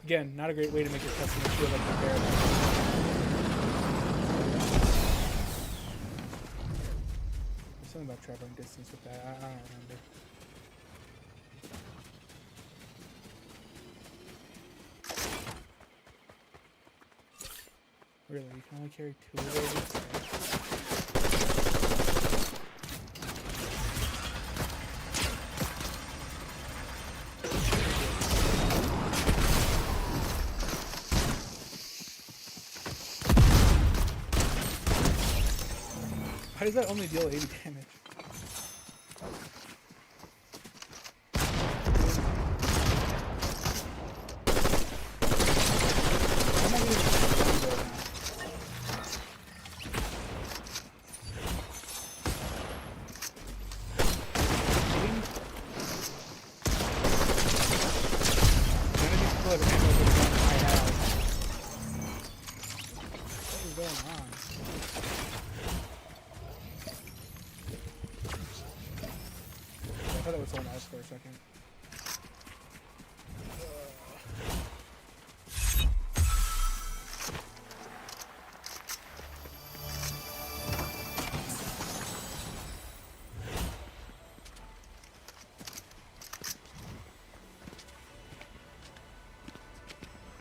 Again, not a great way to make your customers feel like they're bearable. There's something about traveling distance with that. I don't remember. Really, you can only carry 2 of those instead? Why does that only deal 80 damage? I'm not even right now. None of these people have ammo for the gun I have. What is going on? I thought it was someone else for a second.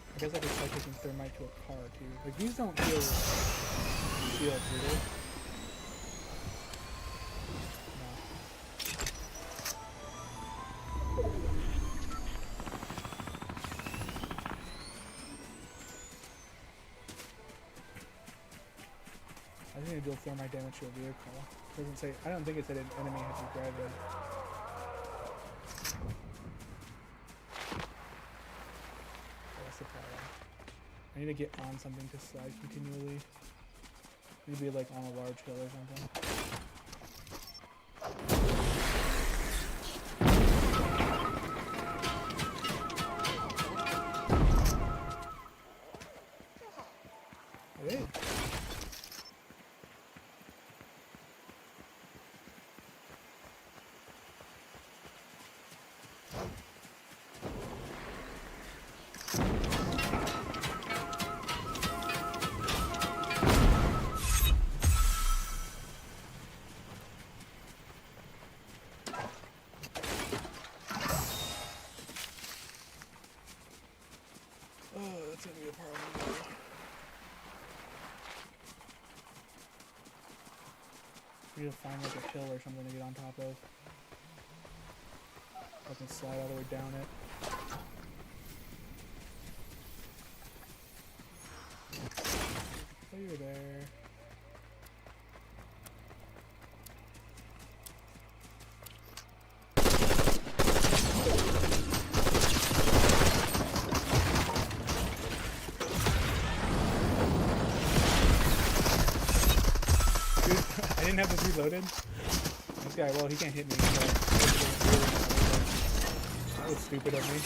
I guess I could try taking thermite to a car too. Like these don't heal shields, do they? No. I think they deal thermite damage to a vehicle. It doesn't say. I don't think it said an enemy has to be grabbed. That's the problem. I need to get on something to slide continually. Maybe like on a large hill or something. Hey. Oh, that's gonna be a problem. We need to find like a hill or something to get on top of. I can slide all the way down it. Oh, you're there. Dude, I didn't have this reloaded. This guy, well, he can't hit me. So that was stupid of me.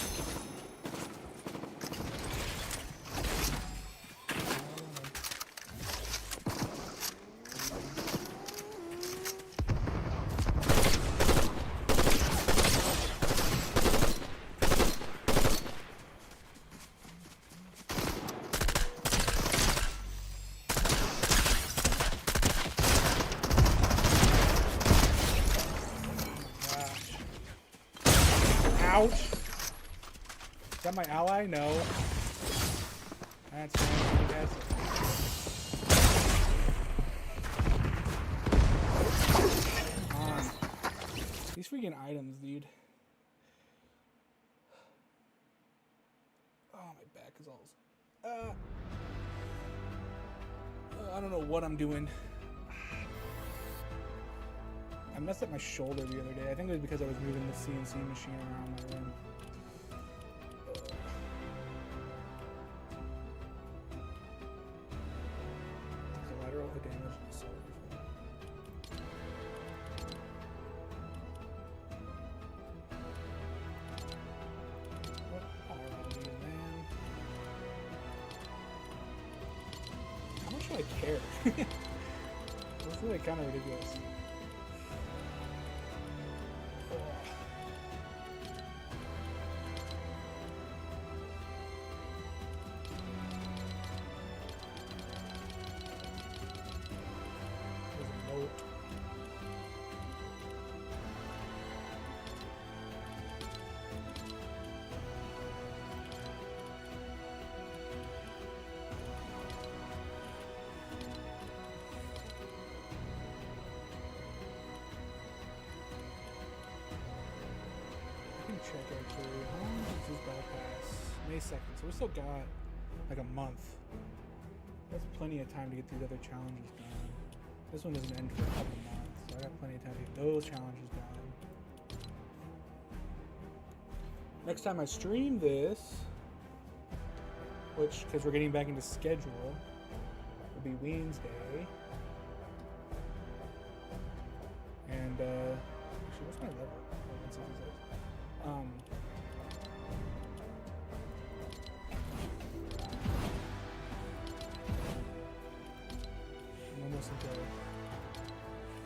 Ouch! Is that my ally? No. That's fantastic. Come on. These freaking items, dude. Oh, my back is all... I don't know what I'm doing. I messed up my shoulder the other day. I think it was because I was moving the CNC machine around my room. Collateral damage and assault rifle. What are you, man? How much do I care? This is like kind of ridiculous. check actually. How long does this battle pass? May 2nd, so we still got like a month. That's plenty of time to get these other challenges done. This one doesn't end for a couple months, so I got plenty of time to get those challenges done. Next time I stream this, which, because we're getting back into schedule, will be Wednesday. And, actually, what's my level? Oh, 166. I'm almost into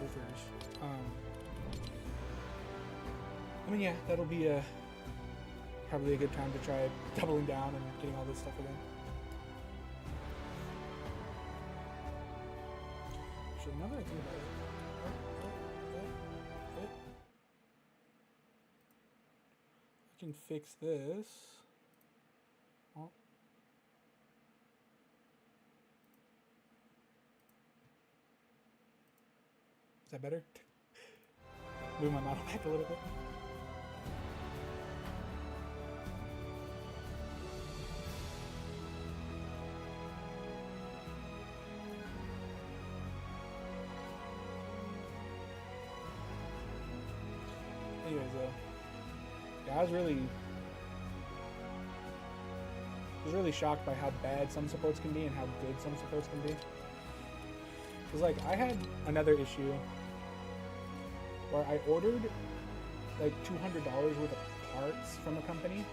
overs. I mean, yeah, that'll be probably a good time to try doubling down and getting all this stuff again. So now that I think about it, I can fix this. Oh. Is that better? Move my model back a little bit. Anyways, yeah, I was really shocked by how bad some supports can be and how good some supports can be. Cause like I had another issue where I ordered like $200 worth of parts from a company,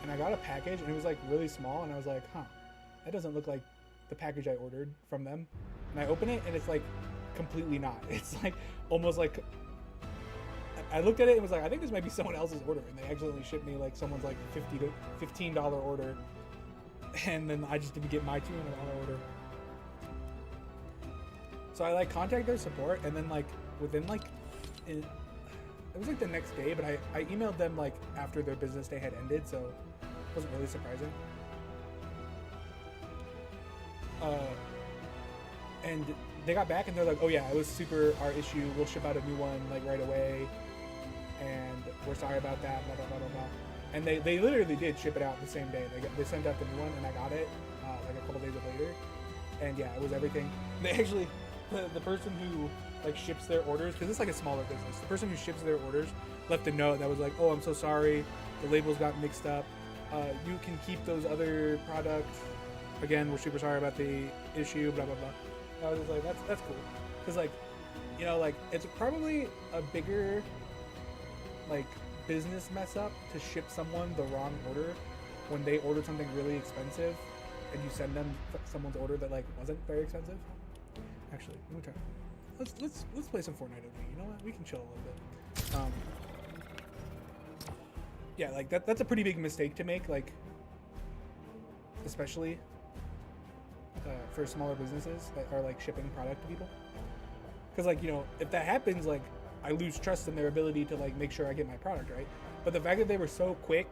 and I got a package and it was like really small, and I was like, huh, that doesn't look like the package I ordered from them. And I open it and it's like completely not. It's like almost like I looked at it and was like, I think this might be someone else's order, and they accidentally shipped me like someone's like $15 order, and then I just didn't get my $200 order. So I like contacted their support, and then like within like it was like the next day, but I emailed them like after their business day had ended, so it wasn't really surprising. And they got back and they're like, oh yeah, it was super our issue, we'll ship out a new one like right away, and we're sorry about that, blah blah blah blah blah. And they literally did ship it out the same day. They sent out the new one, and I got it like a couple days later, and yeah, it was everything. They actually the person who like ships their orders, because it's like a smaller business, the person who ships their orders left a note that was like, oh, I'm so sorry, the labels got mixed up, you can keep those other products, again, we're super sorry about the issue, blah blah blah. And I was just like, that's cool, because like, you know, like it's probably a bigger like business mess up to ship someone the wrong order when they ordered something really expensive and you send them someone's order that like wasn't very expensive. Actually, let me try. Let's play some Fortnite with me. You know what? We can chill a little bit. Yeah, like that's a pretty big mistake to make, like especially for smaller businesses that are like shipping product to people. Because like, you know, if that happens, like I lose trust in their ability to like make sure I get my product right. But the fact that they were so quick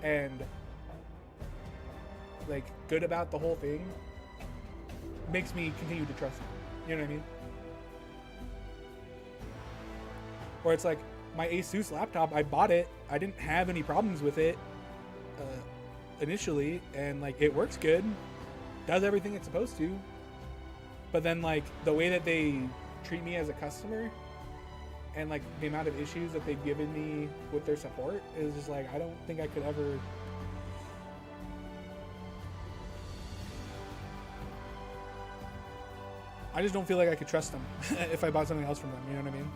and like good about the whole thing makes me continue to trust them. You know what I mean? Or it's like my Asus laptop, I bought it, I didn't have any problems with it initially, and like it works good, does everything it's supposed to, but then like the way that they treat me as a customer and like the amount of issues that they've given me with their support is just like, I don't think I could ever I just don't feel like I could trust them if I bought something else from them, you know what I mean?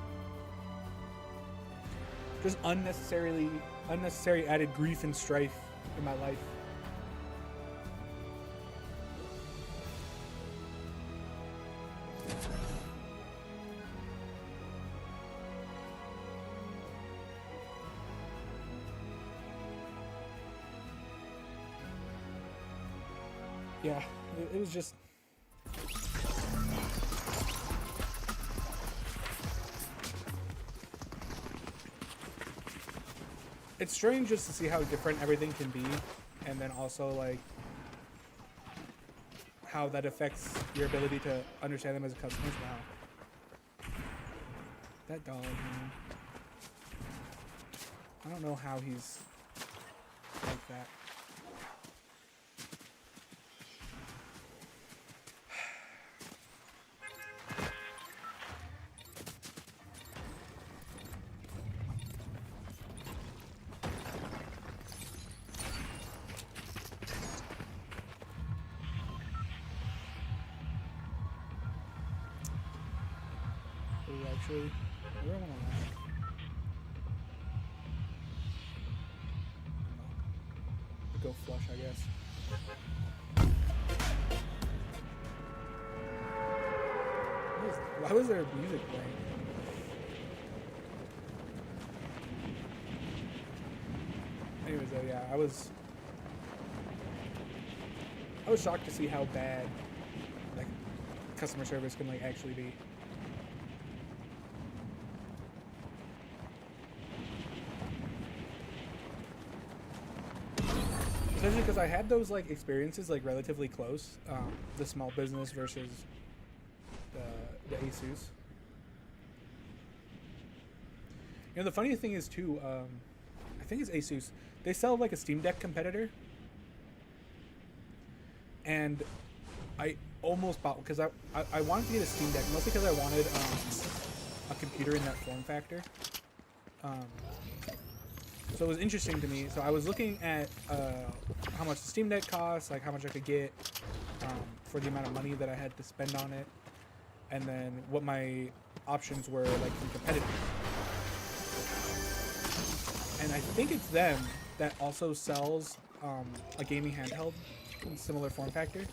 Just unnecessary added grief and strife in my life. Yeah, it was just... It's strange just to see how different everything can be, and then also like how that affects your ability to understand them as a customer. Wow. That dog, man. I don't know how he's like that. Actually, where am I? Go flush, I guess. Why was there music playing? Anyways, though, yeah, I was shocked to see how bad like customer service can like actually be. Especially because I had those like experiences like relatively close, the small business versus the Asus. You know, the funny thing is too, I think it's Asus. They sell like a Steam Deck competitor, and I almost bought because I wanted to get a Steam Deck mostly because I wanted a computer in that form factor. So it was interesting to me. So I was looking at how much the Steam Deck costs, like how much I could get for the amount of money that I had to spend on it, and then what my options were like from competitors. And I think it's them that also sells a gaming handheld in similar form factor.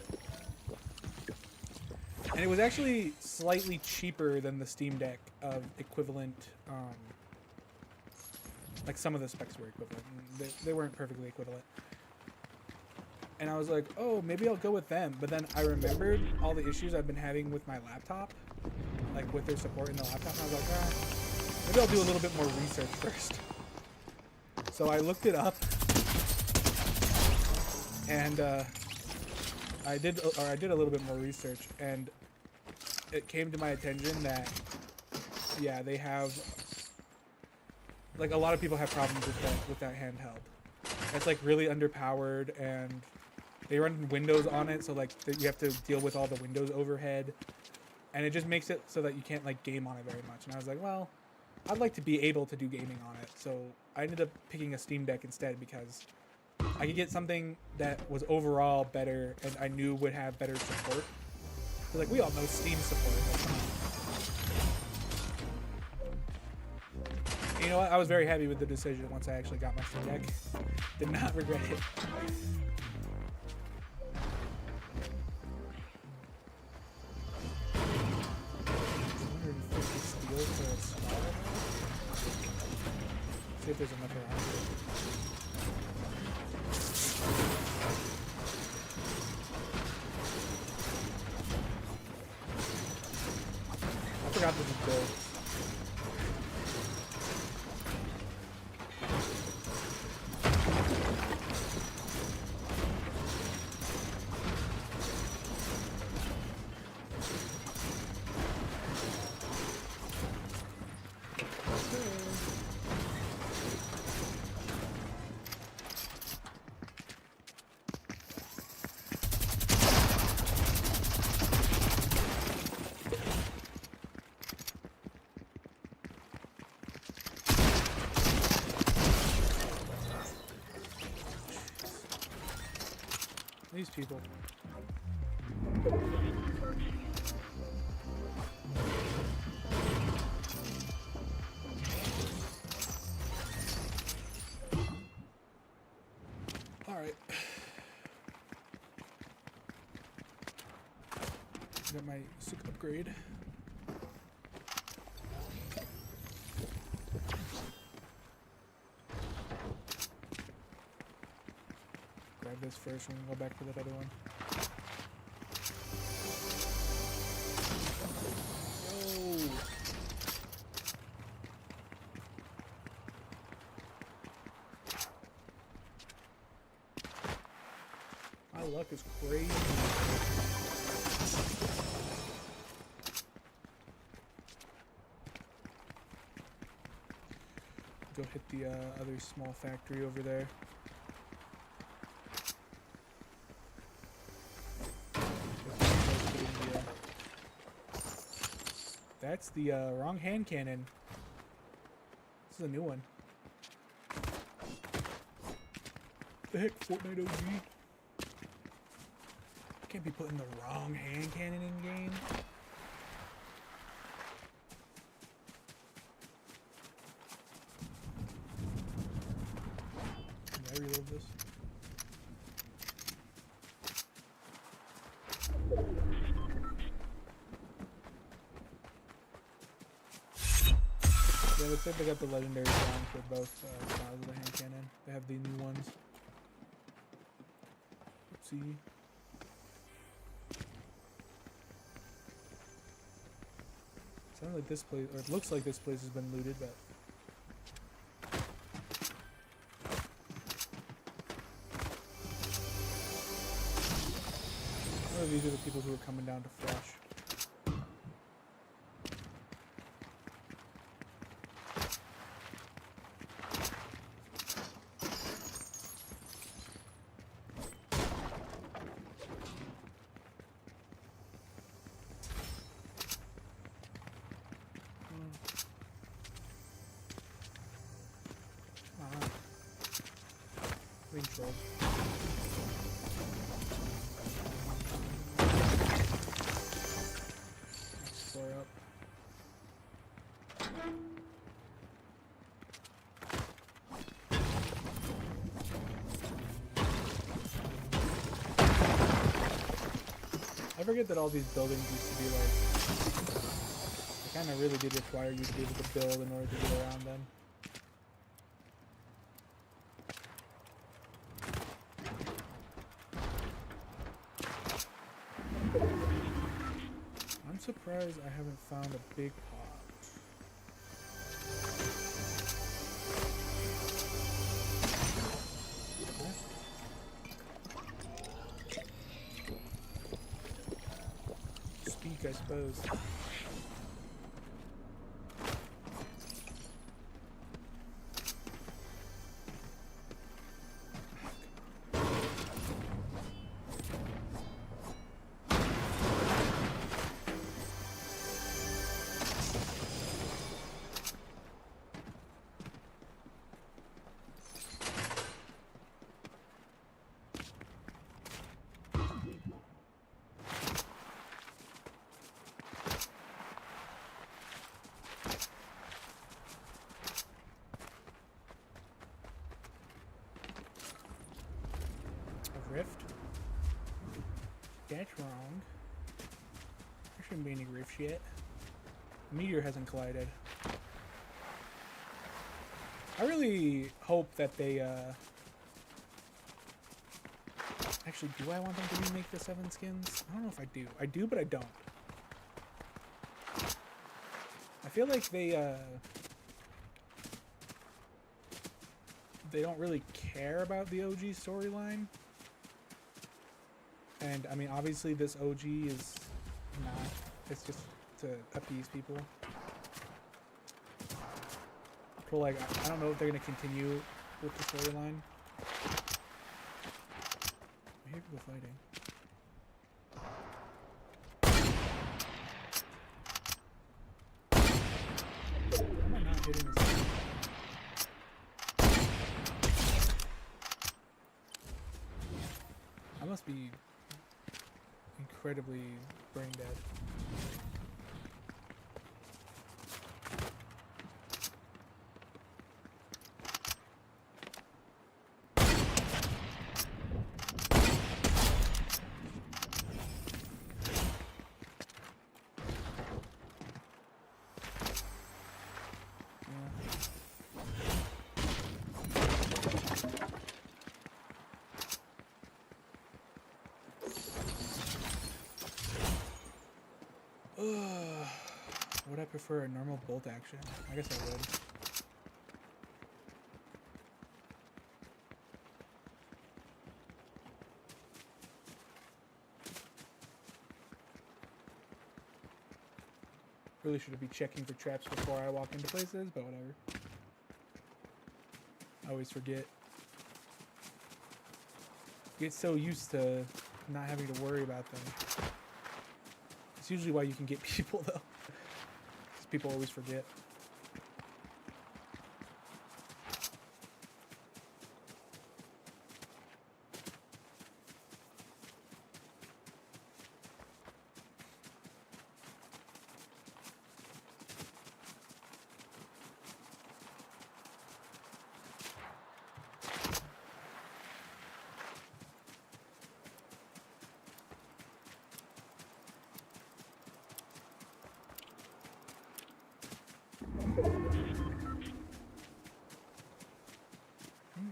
And it was actually slightly cheaper than the Steam Deck of equivalent. Like some of the specs were equivalent. They weren't perfectly equivalent. And I was like, oh, maybe I'll go with them. But then I remembered all the issues I've been having with my laptop, like with their support in the laptop. And I was like, maybe I'll do a little bit more research first. So I looked it up, and I did a little bit more research, and it came to my attention that, yeah, they have, like, a lot of people have problems with that handheld. It's like really underpowered, and they run Windows on it, so like you have to deal with all the Windows overhead, and it just makes it so that you can't like game on it very much. And I was like, well, I'd like to be able to do gaming on it, so I ended up picking a Steam Deck instead because I could get something that was overall better and I knew would have better support. So, like, we all know Steam support. Like, you know what? I was very happy with the decision once I actually got my Steam Deck. Did not regret it. See if there's enough around here. I forgot this is built. These people. All right. Got my suit upgrade. Grab this first and go back to that other one. Oh. My luck is crazy. go hit the other small factory over there. That's the wrong hand cannon. This is a new one. The heck, Fortnite OG? Can't be putting the wrong hand cannon in game. Can I reload this? Yeah, looks like they got the legendary sound for both styles of the hand cannon. They have the new ones. Oopsie. Sounds like this place, or it looks like this place has been looted, but oh, these are the people who are coming down to Flush. Being trolled. Next floor up. I forget that all these buildings used to be like, they kind of really did require you to be able to build in order to get around them. I'm surprised I haven't found a big pot. Speak, I suppose. Rift? That's wrong. There shouldn't be any rifts yet. The meteor hasn't collided. I really hope that they, actually, do I want them to remake the 7 skins? I don't know if I do. I do, but I don't. I feel like they don't really care about the OG storyline. And, I mean, obviously this OG is not. It's just to appease people. So, like, I don't know if they're going to continue with the storyline. I hear people fighting. Why am I not hitting this? I must be incredibly brain dead. Would I prefer a normal bolt action? I guess I would. Really should be checking for traps before I walk into places, but whatever. I always forget. Get so used to not having to worry about them. It's usually why you can get people though. Because people always forget.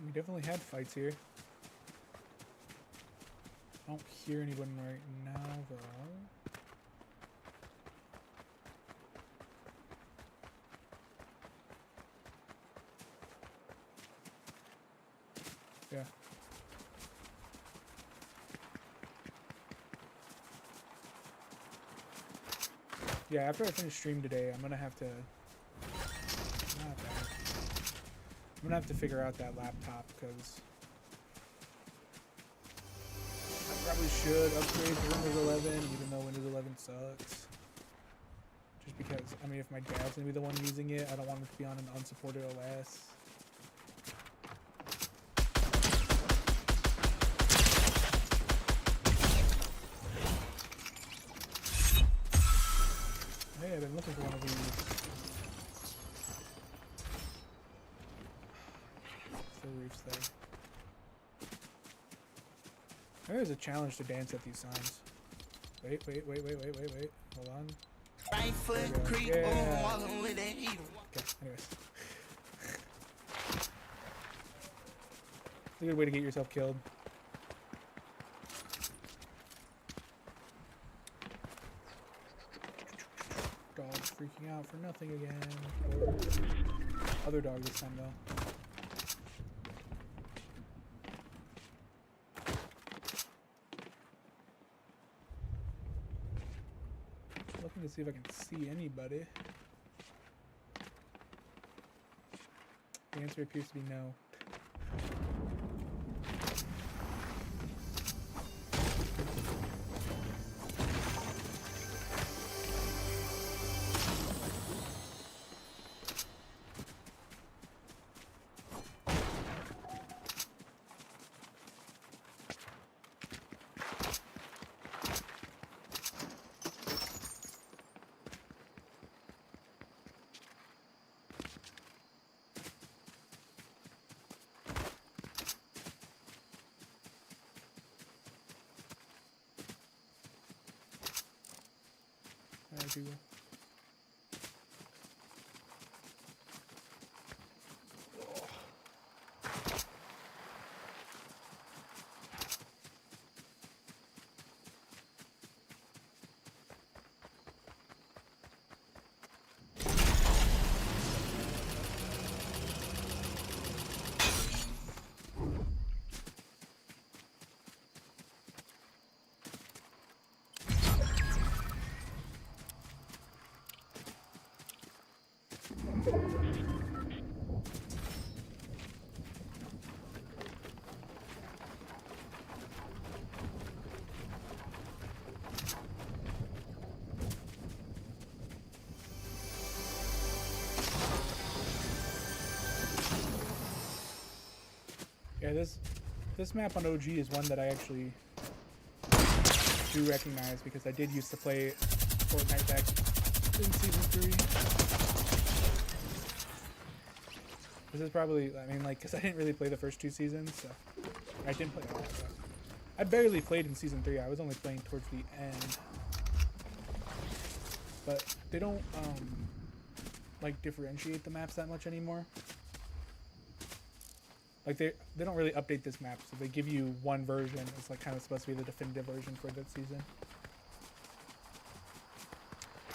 We definitely had fights here. I don't hear anyone right now, though. Yeah. Yeah, after I finish stream today, I'm gonna have to... Not that. I'm gonna have to figure out that laptop, because... I probably should upgrade to Windows 11, even though Windows 11 sucks. Just because, I mean, if my dad's gonna be the one using it, I don't want it to be on an unsupported OS. Hey, I've been looking for one of these. Still roofs there. There is a challenge to dance at these signs. Wait. Hold on. Right foot creep Yeah. walking with that heater. Okay, anyways. It's a good way to get yourself killed. Dog's freaking out for nothing again. Or other dog this time though. Looking to see if I can see anybody. The answer appears to be no. I do. Yeah, this map on OG is one that I actually do recognize because I did used to play Fortnite back in Season 3. This is probably, I mean, like, because I didn't really play the first two seasons, so I didn't play all that. I barely played in Season 3. I was only playing towards the end. But they don't, like, differentiate the maps that much anymore. Like, they don't really update this map, so they give you one version. It's, like, kind of supposed to be the definitive version for that season.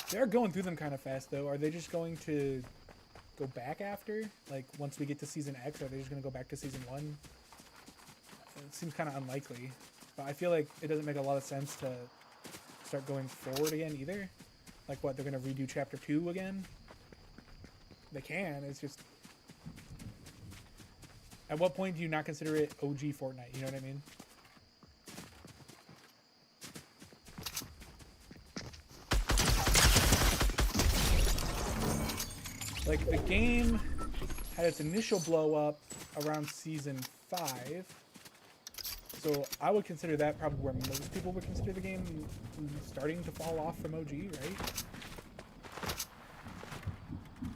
They are going through them kind of fast, though. Are they just going to go back after? Like, once we get to Season X, are they just going to go back to Season 1? It seems kind of unlikely. But I feel like it doesn't make a lot of sense to start going forward again, either. Like, what, they're going to redo Chapter 2 again? They can, it's just... At what point do you not consider it OG Fortnite? You know what I mean? Like, the game had its initial blow up around season 5. So I would consider that probably where most people would consider the game starting to fall off from OG, right?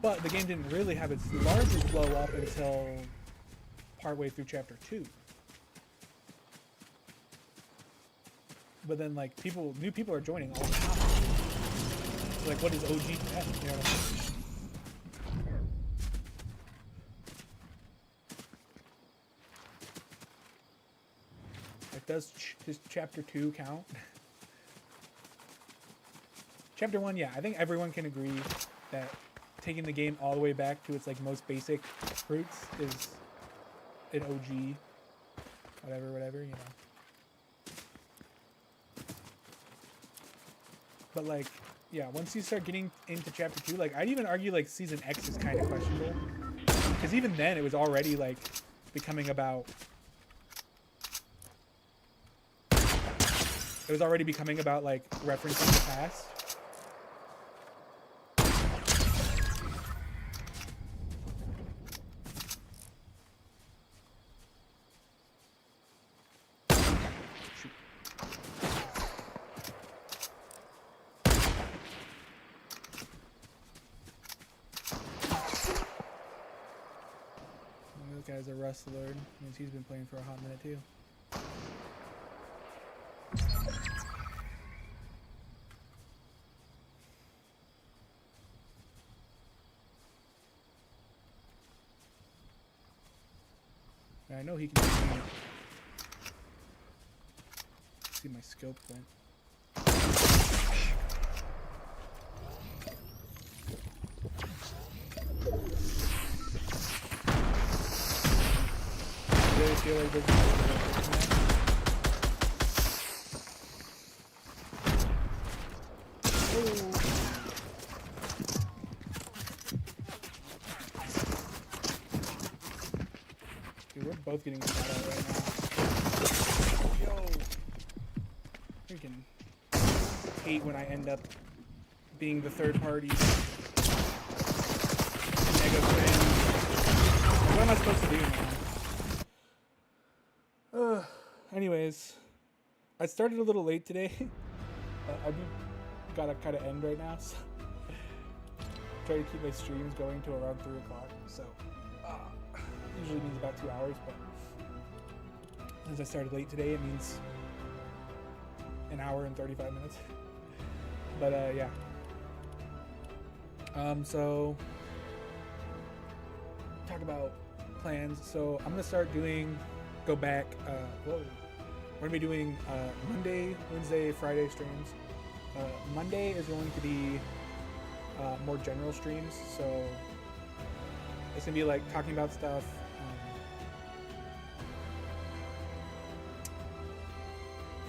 But the game didn't really have its largest blow up until partway through chapter 2. But then, like, new people are joining all the time. So, like, what is OG to them? You know what I mean? Like, does chapter 2 count? Chapter 1, yeah, I think everyone can agree that taking the game all the way back to its, like, most basic roots is an OG, whatever, you know. But, like, yeah, once you start getting into chapter 2, like, I'd even argue, like, season X is kind of questionable. Because even then, it was already, like, becoming about... It was already becoming about, like, referencing the past. This guy's a Rust Lord. Means he's been playing for a hot minute too. I know he can see my scope went. Really feel like this Dude, we're both getting shot at right now. Yo! Freaking hate when I end up being the third party mega friend. What am I supposed to do now? Anyways, I started a little late today. I do gotta kind of end right now, so try to keep my streams going to around 3 o'clock. So usually means about 2 hours, but since I started late today, it means an hour and 35 minutes. But yeah. So talk about plans. So I'm gonna start go back. We're gonna be doing Monday, Wednesday, Friday streams. Monday is going to be more general streams, so it's gonna be like talking about stuff.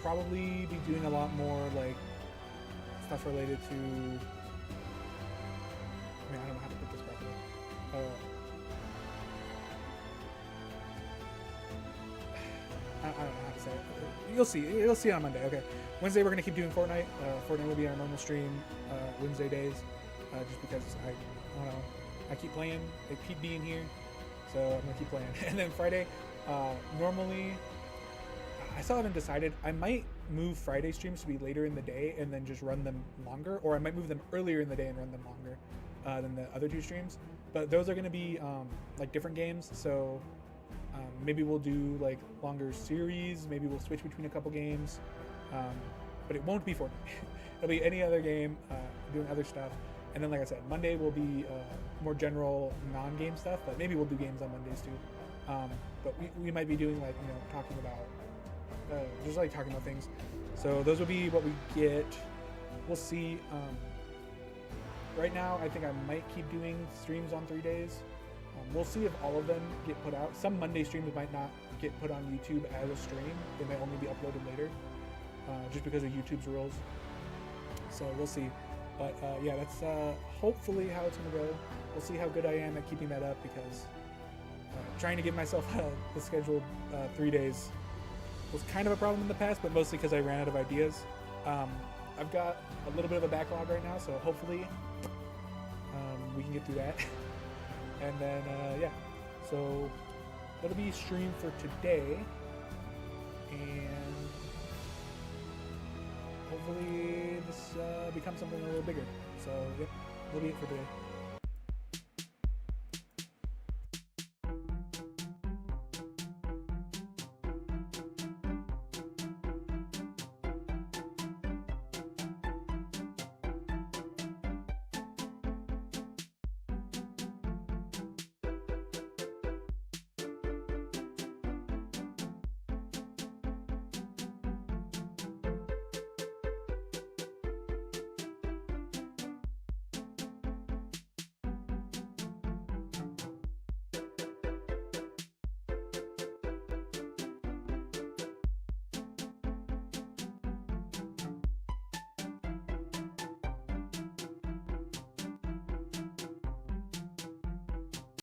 Probably be doing a lot more like stuff related to. I mean, I don't know how to put this properly. I don't know how to say it. You'll see. You'll see on Monday. Okay. Wednesday we're gonna keep doing Fortnite. Fortnite will be our normal stream Wednesday days, just because I don't know. I keep playing. They keep being here, so I'm gonna keep playing. And then Friday, normally, I still haven't decided. I might move Friday streams to be later in the day and then just run them longer, or I might move them earlier in the day and run them longer than the other 2 streams. But those are gonna be like different games, so. Maybe we'll do like longer series. Maybe we'll switch between a couple games, but it won't be Fortnite. It'll be any other game, doing other stuff. And then, like I said, Monday will be more general non-game stuff. But maybe we'll do games on Mondays too. But we might be doing like talking about just like talking about things. So those will be what we get. We'll see. Right now, I think I might keep doing streams on 3 days. We'll see if all of them get put out. Some Monday streams might not get put on YouTube as a stream. They might only be uploaded later, just because of YouTube's rules. So we'll see. But yeah, that's hopefully how it's going to go. We'll see how good I am at keeping that up, because trying to give myself the scheduled 3 days was kind of a problem in the past, but mostly because I ran out of ideas. I've got a little bit of a backlog right now, so hopefully we can get through that. And then, yeah, so that'll be stream for today. And hopefully this becomes something a little bigger. So, yep, that'll be it for today.